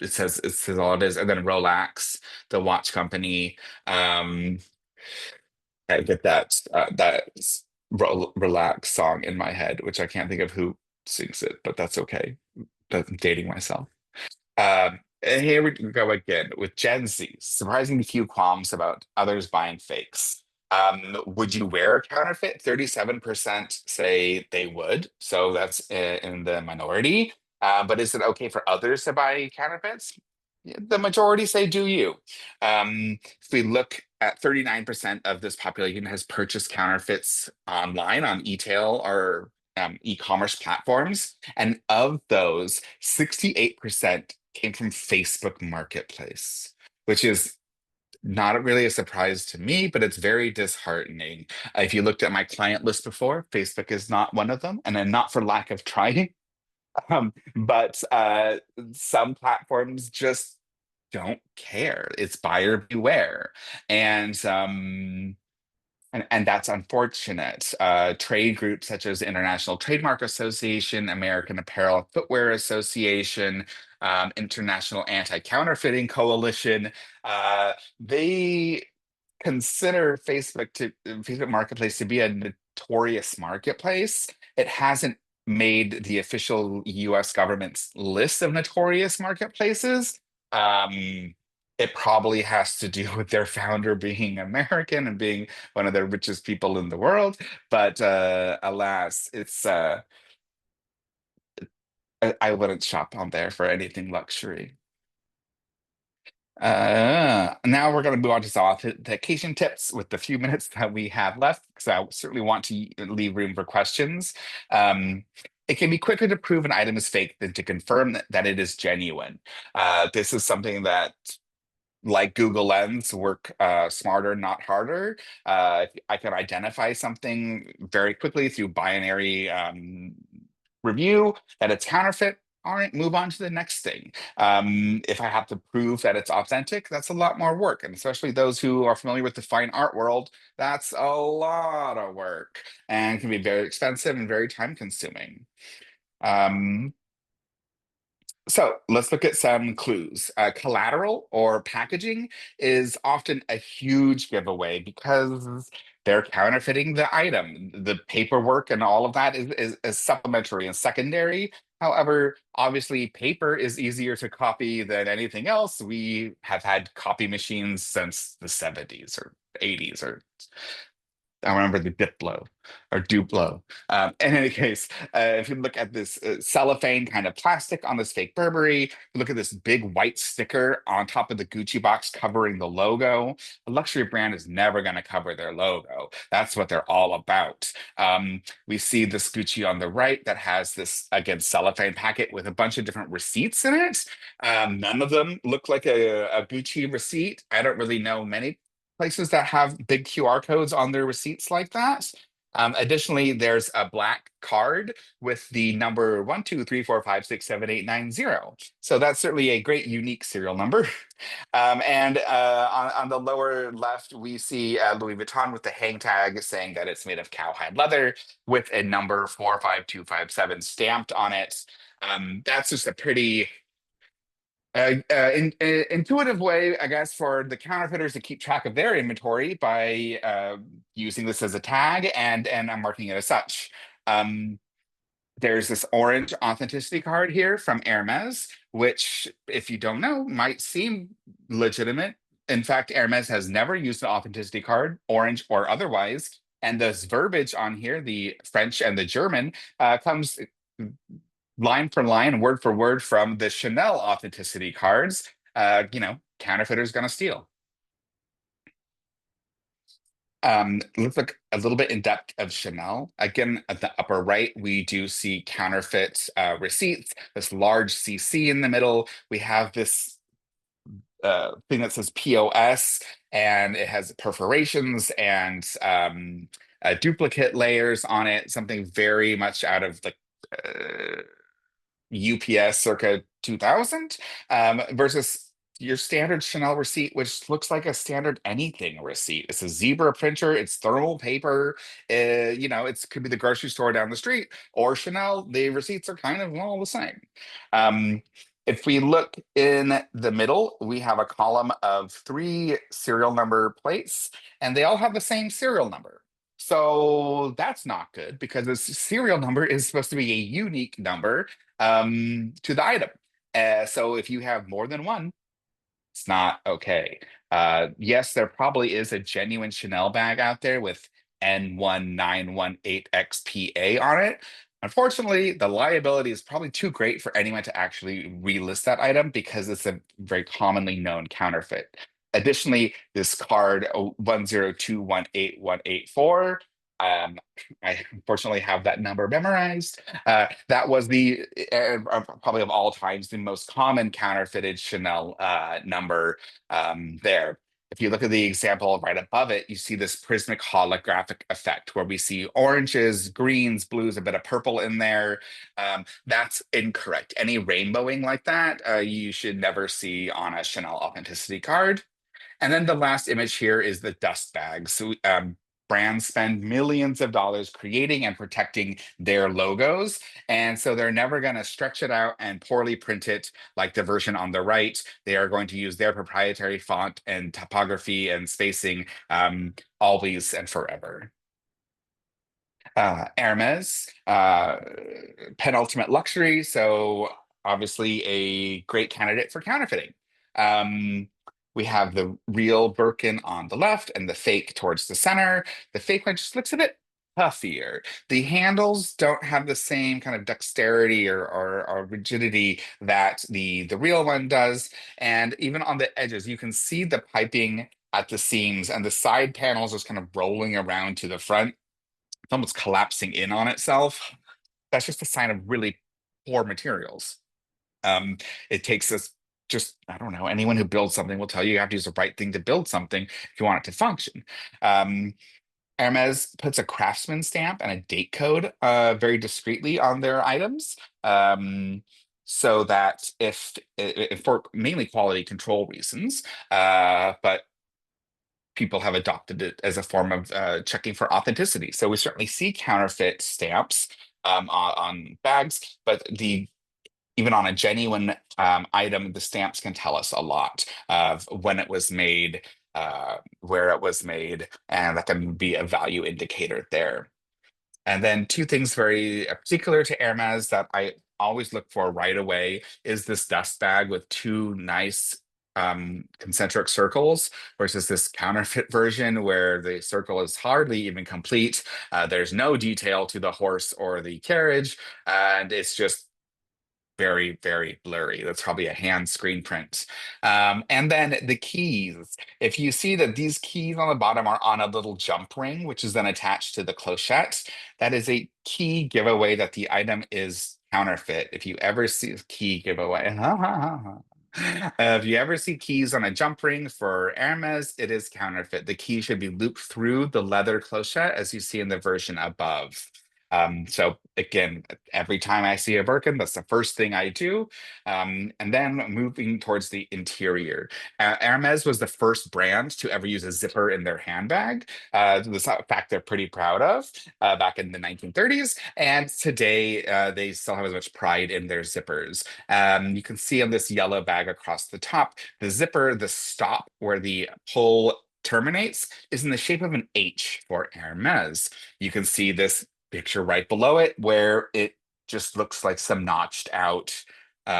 it says all it is. And then Rolex, the watch company. Um, I get that relax song in my head, which I can't think of who sings it, but that's okay. I'm dating myself. And here we go again with Gen Z. Surprisingly few qualms about others buying fakes. Would you wear a counterfeit? 37% say they would, so that's in the minority. But is it okay for others to buy counterfeits? Yeah, the majority say do you. If we look at 39% of this population has purchased counterfeits online on e-tail or e-commerce platforms. And of those, 68% came from Facebook Marketplace, which is not really a surprise to me, but it's very disheartening. If you looked at my client list before, Facebook is not one of them, and then not for lack of trying, but some platforms just don't care. It's buyer beware. And and that's unfortunate. Trade groups such as International Trademark Association, American Apparel and Footwear Association, International Anti-Counterfeiting Coalition, they consider Facebook Marketplace to be a notorious marketplace. It hasn't made the official US government's list of notorious marketplaces. Um, It probably has to do with their founder being American and being one of the richest people in the world. But alas, I wouldn't shop on there for anything luxury. Now we're going to move on to some authentication tips with the few minutes that we have left, because I certainly want to leave room for questions. Um, it can be quicker to prove an item is fake than to confirm that it is genuine. This is something that, like Google Lens, work smarter, not harder. I can identify something very quickly through binary review that it's counterfeit. All right, move on to the next thing. If I have to prove that it's authentic, that's a lot more work. And especially those who are familiar with the fine art world, that's a lot of work and can be very expensive and very time consuming. Um, so let's look at some clues. Collateral or packaging is often a huge giveaway because they're counterfeiting the item. The paperwork and all of that is supplementary and secondary. However, obviously, paper is easier to copy than anything else. We have had copy machines since the 70s or 80s or I remember the Diplo or Duplo. In any case, if you look at this cellophane kind of plastic on this fake Burberry, look at this big white sticker on top of the Gucci box covering the logo. A luxury brand is never going to cover their logo. That's what they're all about. We see this Gucci on the right that has this, again, cellophane packet with a bunch of different receipts in it. None of them look like a Gucci receipt. I don't really know many places that have big QR codes on their receipts like that. Additionally, there's a black card with the number 1, 2, 3, 4, 5, 6, 7, 8, 9, 0. So that's certainly a great unique serial number. And on the lower left, we see Louis Vuitton with the hang tag saying that it's made of cowhide leather with a number 45257 stamped on it. That's just a pretty intuitive way, I guess, for the counterfeiters to keep track of their inventory by using this as a tag and I'm marking it as such. Um, there's this orange authenticity card here from Hermes, which, if you don't know, might seem legitimate. In fact, Hermes has never used an authenticity card, orange or otherwise. And this verbiage on here, the French and the German, comes line for line, word for word from the Chanel authenticity cards. Counterfeiters gonna steal. Let's look a little bit in depth of Chanel. Again, at the upper right, we do see counterfeit receipts, this large CC in the middle. We have this thing that says POS, and it has perforations and duplicate layers on it, something very much out of the UPS circa 2000 versus your standard Chanel receipt, which looks like a standard anything receipt. It's a zebra printer, it's thermal paper. It could be the grocery store down the street or Chanel. The receipts are kind of all the same. If we look in the middle, we have a column of 3 serial number plates, and they all have the same serial number. So that's not good because the serial number is supposed to be a unique number to the item. So if you have more than one, it's not okay. Yes, there probably is a genuine Chanel bag out there with N1918XPA on it. Unfortunately, the liability is probably too great for anyone to actually relist that item because it's a very commonly known counterfeit. Additionally, this card 102181184. Um, I unfortunately have that number memorized. That was probably of all times the most common counterfeited Chanel number there. If you look at the example right above it, you see this prismatic holographic effect where we see oranges, greens, blues, a bit of purple in there. That's incorrect. Any rainbowing like that, you should never see on a Chanel authenticity card. And then the last image here is the dust bags. So, brands spend millions of dollars creating and protecting their logos. And so they're never going to stretch it out and poorly print it like the version on the right. They are going to use their proprietary font and typography and spacing always and forever. Hermes, penultimate luxury. So obviously a great candidate for counterfeiting. Um, We have the real Birkin on the left and the fake towards the center. The fake one just looks a bit puffier. The handles don't have the same kind of dexterity or rigidity that the real one does. And even on the edges, you can see the piping at the seams, and the side panels just kind of rolling around to the front. It's almost collapsing in on itself. That's just a sign of really poor materials. Um, it takes us just, I don't know, anyone who builds something will tell you you have to use the right thing to build something if you want it to function. Um, Hermes puts a craftsman stamp and a date code very discreetly on their items. So that if for mainly quality control reasons, but people have adopted it as a form of checking for authenticity. So we certainly see counterfeit stamps on bags, but the even on a genuine item, the stamps can tell us a lot of when it was made, where it was made, and that can be a value indicator there. And then two things very particular to Hermes that I always look for right away is this dust bag with two nice concentric circles versus this counterfeit version where the circle is hardly even complete. There's no detail to the horse or the carriage, and it's just very, very blurry. That's probably a hand screen print. And then the keys. If you see that these keys on the bottom are on a little jump ring, which is then attached to the clochette, that is a key giveaway that the item is counterfeit. If you ever see a key giveaway, if you ever see keys on a jump ring for Hermes, it is counterfeit. The key should be looped through the leather clochette as you see in the version above. So again, every time I see a Birkin, that's the first thing I do. And then moving towards the interior. Hermes was the first brand to ever use a zipper in their handbag. This a fact they're pretty proud of back in the 1930s. And today, they still have as much pride in their zippers. You can see on this yellow bag across the top, the zipper, the stop where the pull terminates is in the shape of an H for Hermes. You can see this picture right below it where it just looks like some notched out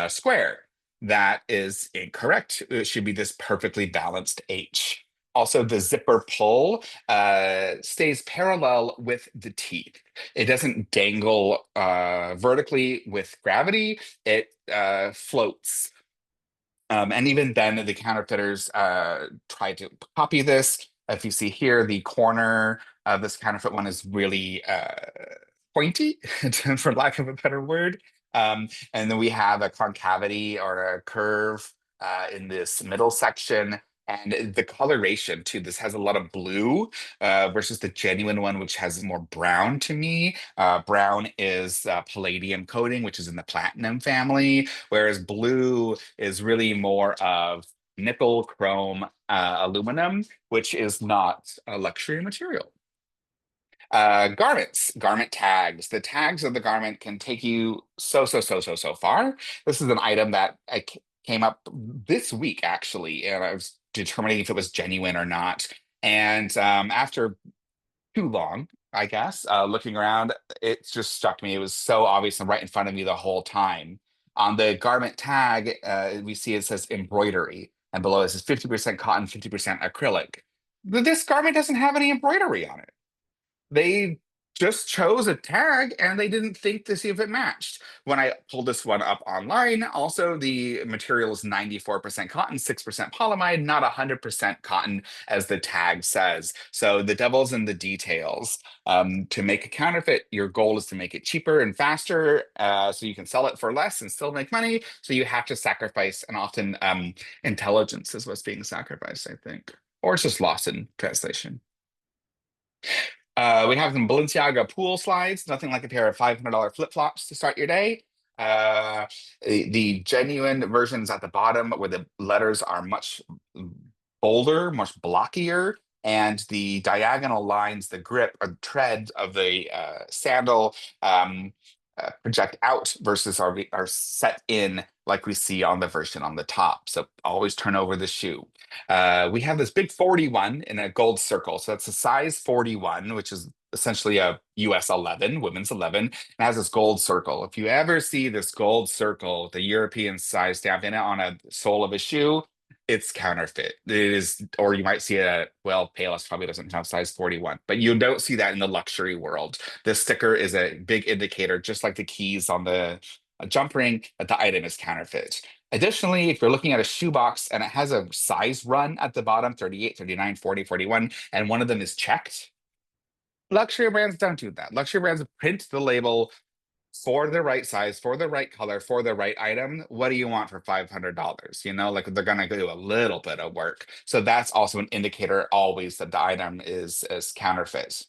square. That is incorrect. It should be this perfectly balanced H. Also, the zipper pull stays parallel with the teeth. It doesn't dangle vertically with gravity. It floats. And even then, the counterfeiters tried to copy this. If you see here, the corner of this counterfeit one is really pointy, for lack of a better word. And then we have a concavity or a curve in this middle section. And the coloration too, this has a lot of blue versus the genuine one, which has more brown to me. Brown is palladium coating, which is in the platinum family, whereas blue is really more of nickel, chrome, aluminum, which is not a luxury material. Garments, garment tags. The tags of the garment can take you so far. This is an item that came up this week, actually, and I was determining if it was genuine or not. And after too long, I guess, looking around, it just struck me. It was so obvious and right in front of me the whole time. On the garment tag, we see it says embroidery, and below it says 50% cotton, 50% acrylic. This garment doesn't have any embroidery on it. They just chose a tag and they didn't think to see if it matched. When I pulled this one up online, also the material is 94% cotton, 6% polyamide, not 100% cotton as the tag says. So the devil's in the details. To make a counterfeit, your goal is to make it cheaper and faster so you can sell it for less and still make money. So you have to sacrifice, and often intelligence is what's being sacrificed, I think. Or it's just lost in translation. We have some Balenciaga pool slides, nothing like a pair of $500 flip-flops to start your day. The genuine versions at the bottom where the letters are much bolder, much blockier, and the diagonal lines, the grip or tread of the sandal project out versus are set in like we see on the version on the top. So always turn over the shoe. We have this big 41 in a gold circle. So that's a size 41, which is essentially a US 11, women's 11, and has this gold circle. If you ever see this gold circle, the European size stamp in it on a sole of a shoe, it's counterfeit. It is, or you might see it at, well, Payless probably doesn't have size 41, but you don't see that in the luxury world. This sticker is a big indicator, just like the keys on the jump ring, that the item is counterfeit. Additionally, if you're looking at a shoebox and it has a size run at the bottom, 38, 39, 40, 41, and one of them is checked, luxury brands don't do that. Luxury brands print the label for the right size, for the right color, for the right item. What do you want for $500? You know, like they're gonna do a little bit of work. So that's also an indicator always that the item is counterfeit.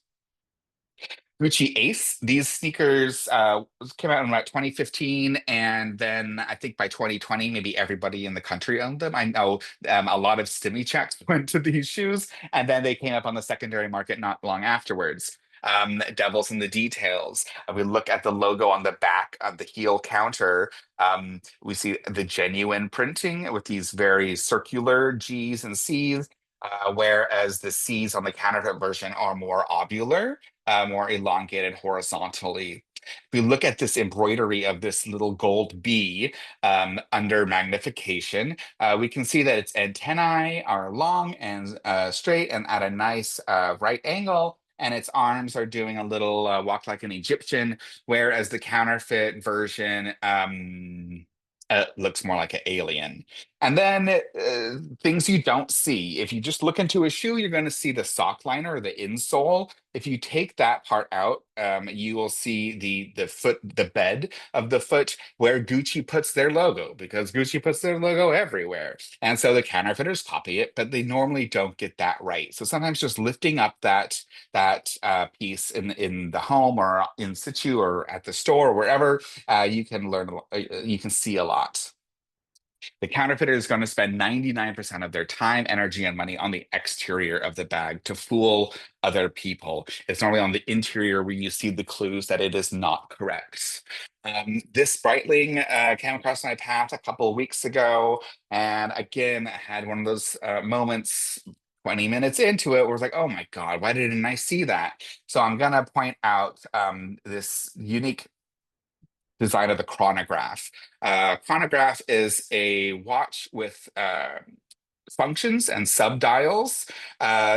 Gucci Ace. These sneakers came out in about 2015, and then I think by 2020, maybe everybody in the country owned them. I know a lot of stimmy checks went to these shoes, and then they came up on the secondary market not long afterwards. Devils in the details. We look at the logo on the back of the heel counter. We see the genuine printing with these very circular G's and C's, whereas the C's on the counterfeit version are more ovular, more elongated horizontally. If we look at this embroidery of this little gold bee under magnification, we can see that its antennae are long and straight and at a nice right angle. And its arms are doing a little walk like an Egyptian, whereas the counterfeit version looks more like an alien. And then things you don't see. If you just look into a shoe, you're going to see the sock liner or the insole. If you take that part out, you will see the foot, the bed of the foot where Gucci puts their logo, because Gucci puts their logo everywhere. And so the counterfeiters copy it, but they normally don't get that right. So sometimes just lifting up that piece in the home or in situ or at the store or wherever, you can learn, you can see a lot. The counterfeiter is going to spend 99% of their time, energy, and money on the exterior of the bag to fool other people. It's normally on the interior where you see the clues that it is not correct. This Breitling came across my path a couple of weeks ago, and again, I had one of those moments 20 minutes into it where it's like, oh my God, why didn't I see that? So I'm going to point out this unique design of the chronograph. Chronograph is a watch with functions and subdials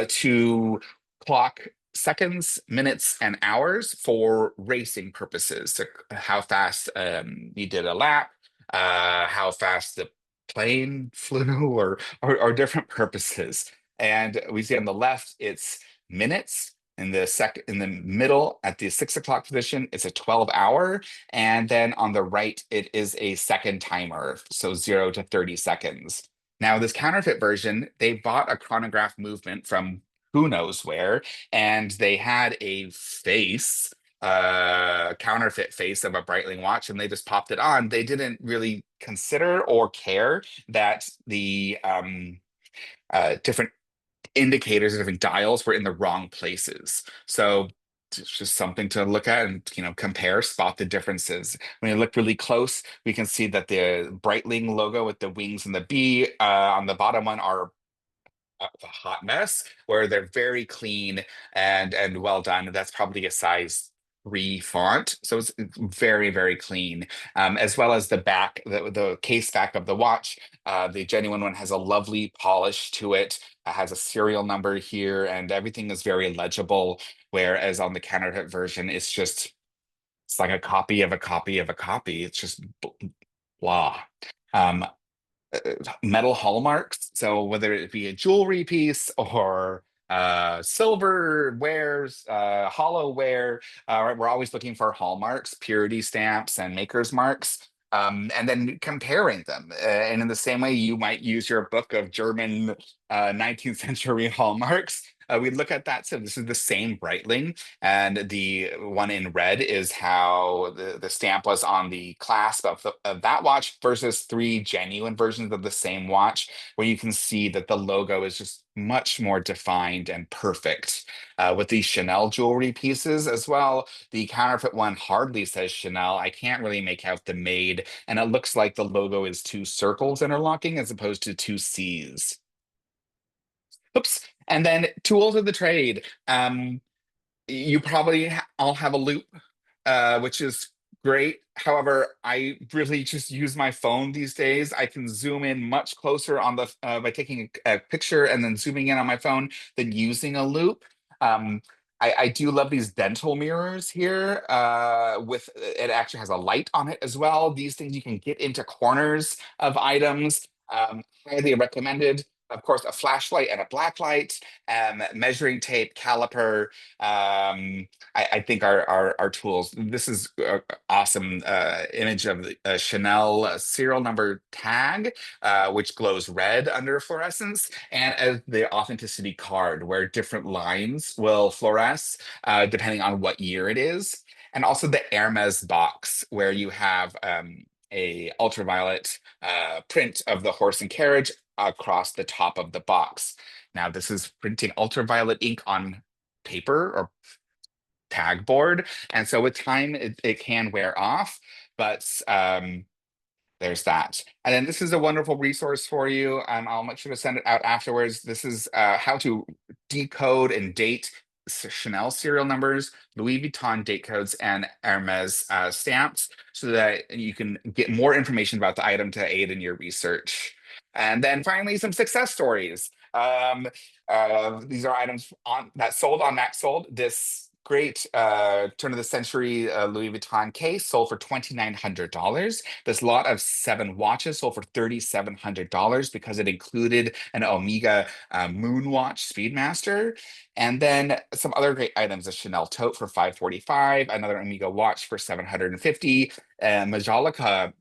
to clock seconds, minutes, and hours for racing purposes. So how fast you did a lap, how fast the plane flew, or different purposes. And we see on the left, it's minutes. In the middle at the 6 o'clock position, it's a 12 hour. And then on the right, it is a second timer. So 0 to 30 seconds. Now, this counterfeit version, they bought a chronograph movement from who knows where, and they had a face, counterfeit face of a Breitling watch, and they just popped it on. They didn't really consider or care that the different indicators and different dials were in the wrong places. So it's just something to look at and compare, spot the differences. When you look really close, we can see that the Breitling logo with the wings and the bee on the bottom one are a hot mess, where they're very clean and well done. That's probably a size 3 font, so it's very, very clean. As well as the back, the case back of the watch. The genuine one has a lovely polish to it. Has a serial number here, and everything is very legible. Whereas on the counterfeit version, it's like a copy of a copy of a copy. It's just blah. Um, Metal hallmarks. So whether it be a jewelry piece or silver wares, hollow ware, we're always looking for hallmarks, purity stamps, and maker's marks. And then comparing them. And in the same way, you might use your book of German 19th century hallmarks. We look at that. So this is the same Breitling, and the one in red is how the stamp was on the clasp of that watch versus 3 genuine versions of the same watch, where you can see that the logo is just much more defined and perfect. With these Chanel jewelry pieces as well, the counterfeit one hardly says Chanel. I can't really make out the made, and it looks like the logo is 2 circles interlocking as opposed to 2 C's. Oops. And then tools of the trade. You probably all have a loop, which is great. However, I really just use my phone these days. I can zoom in much closer on the by taking a picture and then zooming in on my phone than using a loop. Um, I do love these dental mirrors here. With it actually has a light on it as well. These things you can get into corners of items. Highly recommended. Of course, a flashlight and a black light, measuring tape, caliper. I think our tools. This is awesome image of the Chanel serial number tag, which glows red under fluorescence, and as the authenticity card, where different lines will fluoresce depending on what year it is, and also the Hermes box, where you have a ultraviolet print of the horse and carriage across the top of the box. Now, this is printing ultraviolet ink on paper or tag board. And so with time, it can wear off, but there's that. And then this is a wonderful resource for you. I'll make sure to send it out afterwards. This is how to decode and date Chanel serial numbers, Louis Vuitton date codes, and Hermes stamps so that you can get more information about the item to aid in your research. And then finally, some success stories. These are items that sold on Max Sold. This great turn of the century Louis Vuitton case sold for $2,900. This lot of 7 watches sold for $3,700 because it included an Omega Moon Watch Speedmaster. And then some other great items: a Chanel tote for $545, another Omega watch for $750, a Majolica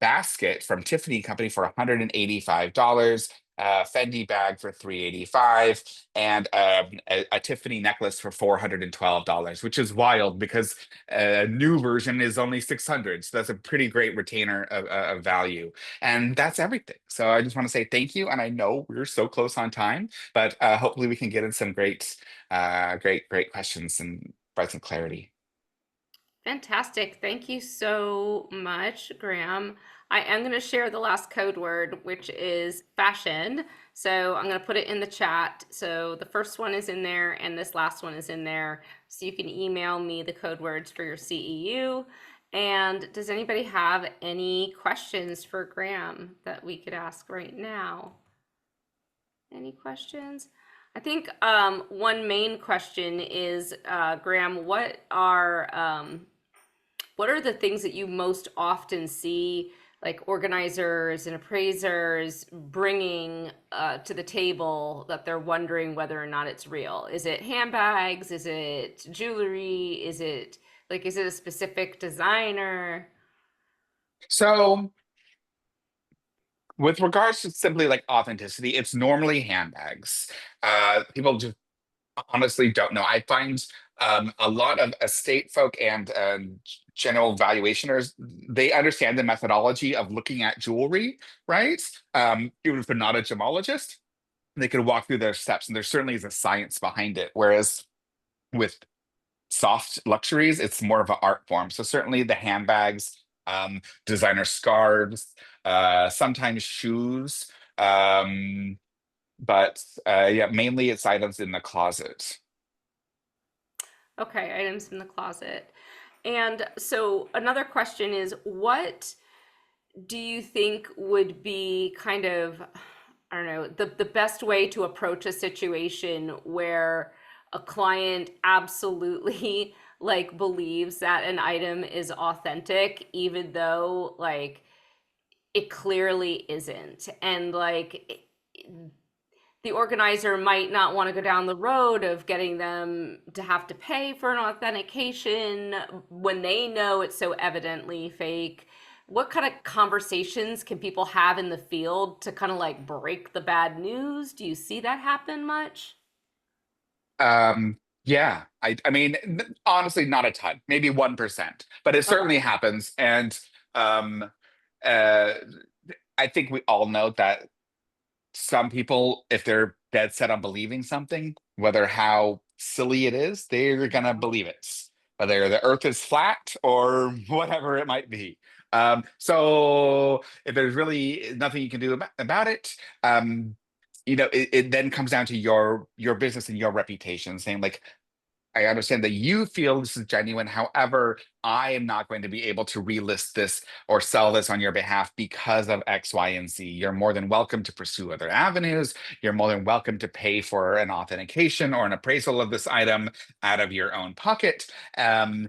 basket from Tiffany Company for $185, Fendi bag for $385, and a Tiffany necklace for $412, which is wild because a new version is only 600. So that's a pretty great retainer of value. And that's everything. So I just want to say thank you. And I know we're so close on time, but hopefully we can get in some great questions and provide some clarity. Fantastic. Thank you so much, Graham. I am going to share the last code word, which is fashion. So I'm going to put it in the chat. So the first one is in there and this last one is in there. So you can email me the code words for your CEU. And does anybody have any questions for Graham that we could ask right now? Any questions? I think one main question is, Graham, what are the things that you most often see, like organizers and appraisers bringing to the table that they're wondering whether or not it's real? Is it handbags? Is it jewelry? Is it a specific designer? So with regards to simply like authenticity, it's normally handbags. People just honestly don't know. I find a lot of estate folk and general valuationers, they understand the methodology of looking at jewelry, right? Even if they're not a gemologist, they can walk through their steps, and there certainly is a science behind it. Whereas with soft luxuries, it's more of an art form. So certainly the handbags, designer scarves, sometimes shoes. Um, but yeah, mainly it's items in the closet. Okay, items in the closet. And so another question is, what do you think would be kind of, I don't know, the best way to approach a situation where a client absolutely like believes that an item is authentic, even though like it clearly isn't? And like the organizer might not want to go down the road of getting them to have to pay for an authentication when they know it's so evidently fake. What kind of conversations can people have in the field to kind of like break the bad news? Do you see that happen much? Yeah, I mean, honestly, not a ton, maybe 1%, but it certainly Okay. happens. And um, uh, I think we all know that some people, if they're dead set on believing something, whether how silly it is, they're gonna believe it, whether the earth is flat or whatever it might be. So if there's really nothing you can do about it, it then comes down to your business and your reputation, saying like, I understand that you feel this is genuine. However, I am not going to be able to relist this or sell this on your behalf because of X, Y, and Z. You're more than welcome to pursue other avenues. You're more than welcome to pay for an authentication or an appraisal of this item out of your own pocket. Uh,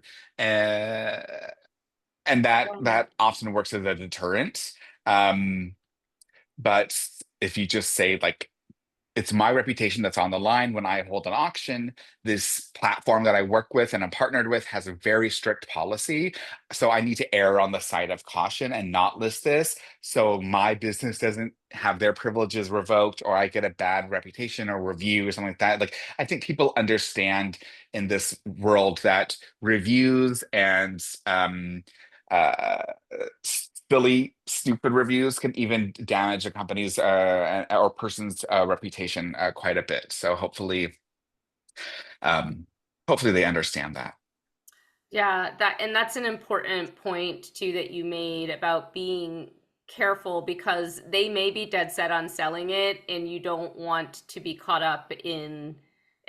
and that often works as a deterrent. Um, but if you just say like, it's my reputation that's on the line when I hold an auction. This platform that I work with and I'm partnered with has a very strict policy. So I need to err on the side of caution and not list this. So my business doesn't have their privileges revoked or I get a bad reputation or review or something like that. Like I think people understand in this world that reviews and uh, silly, stupid reviews can even damage a company's or person's reputation quite a bit. So um, hopefully they understand that. Yeah, that's an important point too that you made about being careful because they may be dead set on selling it and you don't want to be caught up in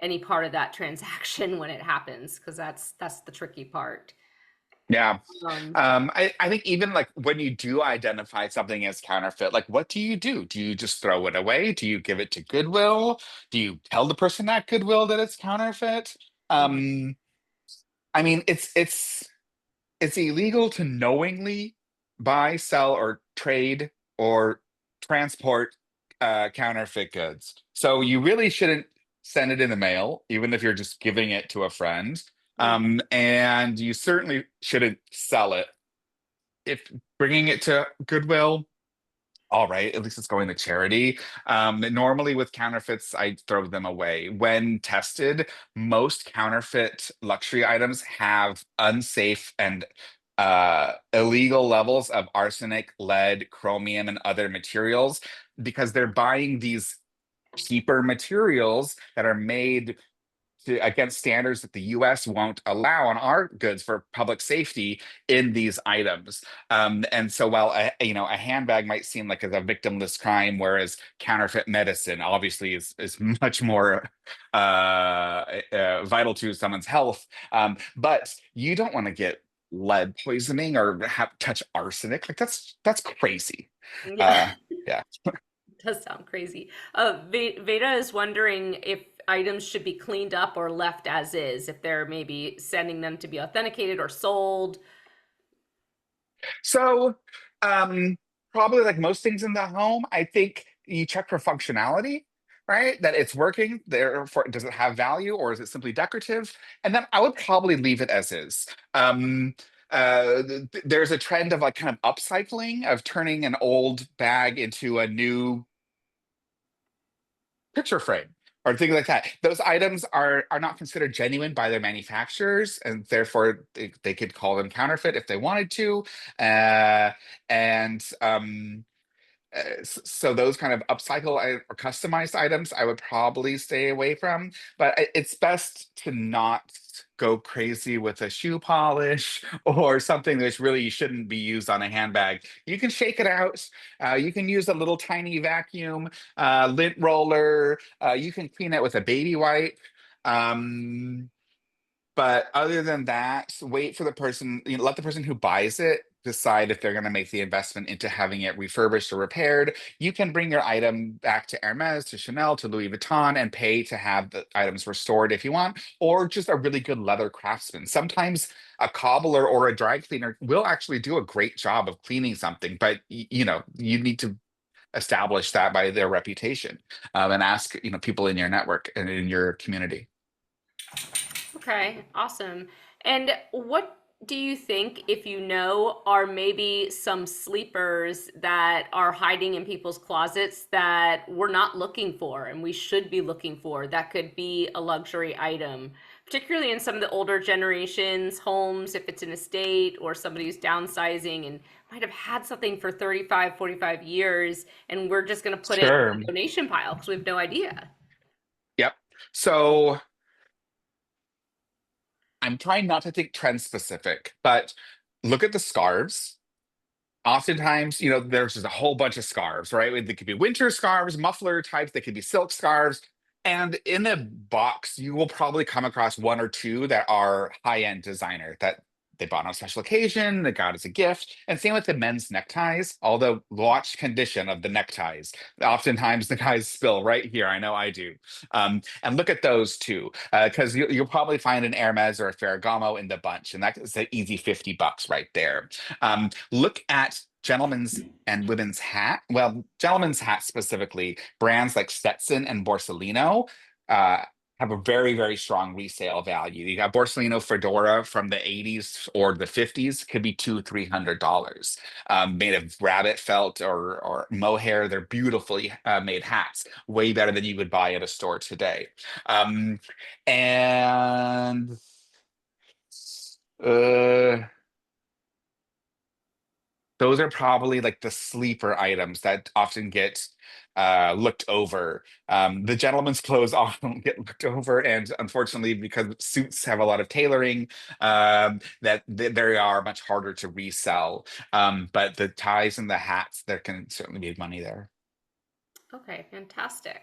any part of that transaction when it happens because that's the tricky part. Yeah. Um, I think even like when you do identify something as counterfeit, like what do you do? Do you just throw it away? Do you give it to Goodwill? Do you tell the person at Goodwill that it's counterfeit? Um, I mean, it's illegal to knowingly buy, sell, or trade or transport counterfeit goods. So you really shouldn't send it in the mail, even if you're just giving it to a friend. mhm. And you certainly shouldn't sell it. If bringing it to Goodwill, all right, at least it's going to charity. Normally with counterfeits, I throw them away. When tested, most counterfeit luxury items have unsafe and illegal levels of arsenic, lead, chromium, and other materials because they're buying these cheaper materials that are made against standards that the US won't allow on our goods for public safety in these items. And so while a handbag might seem like as a victimless crime, whereas counterfeit medicine obviously is much more vital to someone's health. But you don't want to get lead poisoning or touch arsenic. Like that's crazy. Yeah. Uh, yeah. Does sound crazy. Veda is wondering if items should be cleaned up or left as is, if they're maybe sending them to be authenticated or sold. So, um, probably like most things in the home, I think you check for functionality, right? That it's working, therefore, does it have value or is it simply decorative? And then I would probably leave it as is. There's a trend of like kind of upcycling, of turning an old bag into a new picture frame or things like that. Those items are not considered genuine by their manufacturers, and therefore they could call them counterfeit if they wanted to. Uh, and so those kind of or customized items I would probably stay away from, but it's best to not go crazy with a shoe polish or something that really shouldn't be used on a handbag. You can shake it out. You can use a little tiny vacuum, lint roller. You can clean it with a baby wipe. Um, but other than that, wait for the person, let the person who buys it decide if they're going to make the investment into having it refurbished or repaired. You can bring your item back to Hermes, to Chanel, to Louis Vuitton and pay to have the items restored if you want, or just a really good leather craftsman. Sometimes a cobbler or a dry cleaner will actually do a great job of cleaning something, but you need to establish that by their reputation, and ask, people in your network and in your community. Okay, awesome. And what do you think, if you know, are maybe some sleepers that are hiding in people's closets that we're not looking for and we should be looking for? That could be a luxury item, particularly in some of the older generations, homes, if it's an estate or somebody who's downsizing and might have had something for 35, 45 years, and we're just going to put it in Sure. the donation pile because we have no idea. Yep. So I'm trying not to think trend specific, but look at the scarves. Oftentimes, there's just a whole bunch of scarves, right? They could be winter scarves, muffler types, they could be silk scarves. And in a box, you will probably come across one or two that are high-end designer that they bought on a special occasion, they got as a gift. And same with the men's neckties, although watch condition of the neckties. Oftentimes the guys spill right here. I know I do. And look at those too, because you'll probably find an Hermes or a Ferragamo in the bunch, and that is an easy $50 right there. Look at gentlemen's and women's hat. Well, gentlemen's hat specifically, brands like Stetson and Borsalino uh, have a very, very strong resale value. You got Borsalino fedora from the 80s or the 50s, could be $300, made of rabbit felt or mohair. They're beautifully made hats, way better than you would buy at a store today. Um, and uh, those are probably like the sleeper items that often get looked over. The gentleman's clothes often get looked over, and unfortunately, because suits have a lot of tailoring, they are much harder to resell. But the ties and the hats, there can certainly be money there. Okay, fantastic.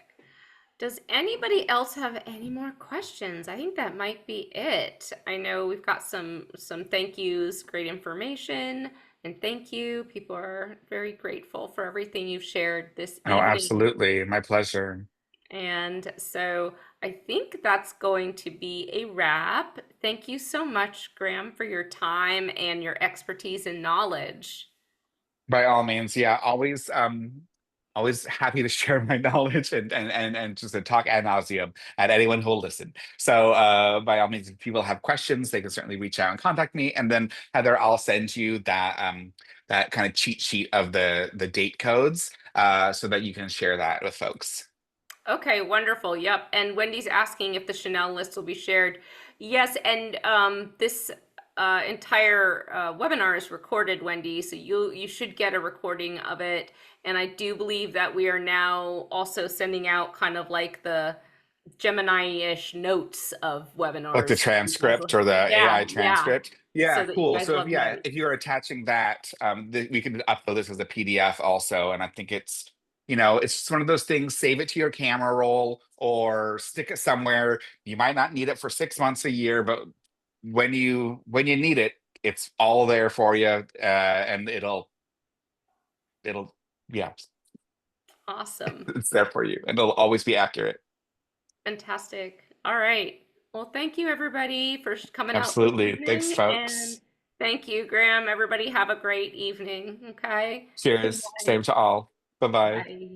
Does anybody else have any more questions? I think that might be it. I know we've got some thank yous, great information, and thank you. People are very grateful for everything you've shared this Oh, evening. absolutely. My pleasure. And so I think that's going to be a wrap. Thank you so much, Graham, for your time and your expertise and knowledge. By all means, yeah, always happy to share my knowledge and just to talk ad nauseum at anyone who will listen. So by all means, if people have questions, they can certainly reach out and contact me. And then Heather, I'll send you that kind of cheat sheet of the date codes so that you can share that with folks. Okay, wonderful. Yep. And Wendy's asking if the Chanel list will be shared. Yes, and this entire webinar is recorded, Wendy, so you should get a recording of it. And I do believe that we are now also sending out kind of like the Gemini-ish notes of Like the webinars. transcript or the Yeah, AI yeah. transcript. Yeah, So that you cool. guys So will if have yeah, notes. if you're attaching that, we can upload this as a PDF also. And I think it's just one of those things, save it to your camera roll or stick it somewhere. You might not need it for 6 months, a year, but when you need it, it's all there for you. And it'll yeah, Awesome. it's there for you and it'll always be accurate. Fantastic. All right. Well, thank you everybody for coming out this Absolutely. Thanks, evening. And folks. thank you, Graham. Everybody have a great evening. Okay. Good Cheers. night. Same to all. Bye-bye. Bye.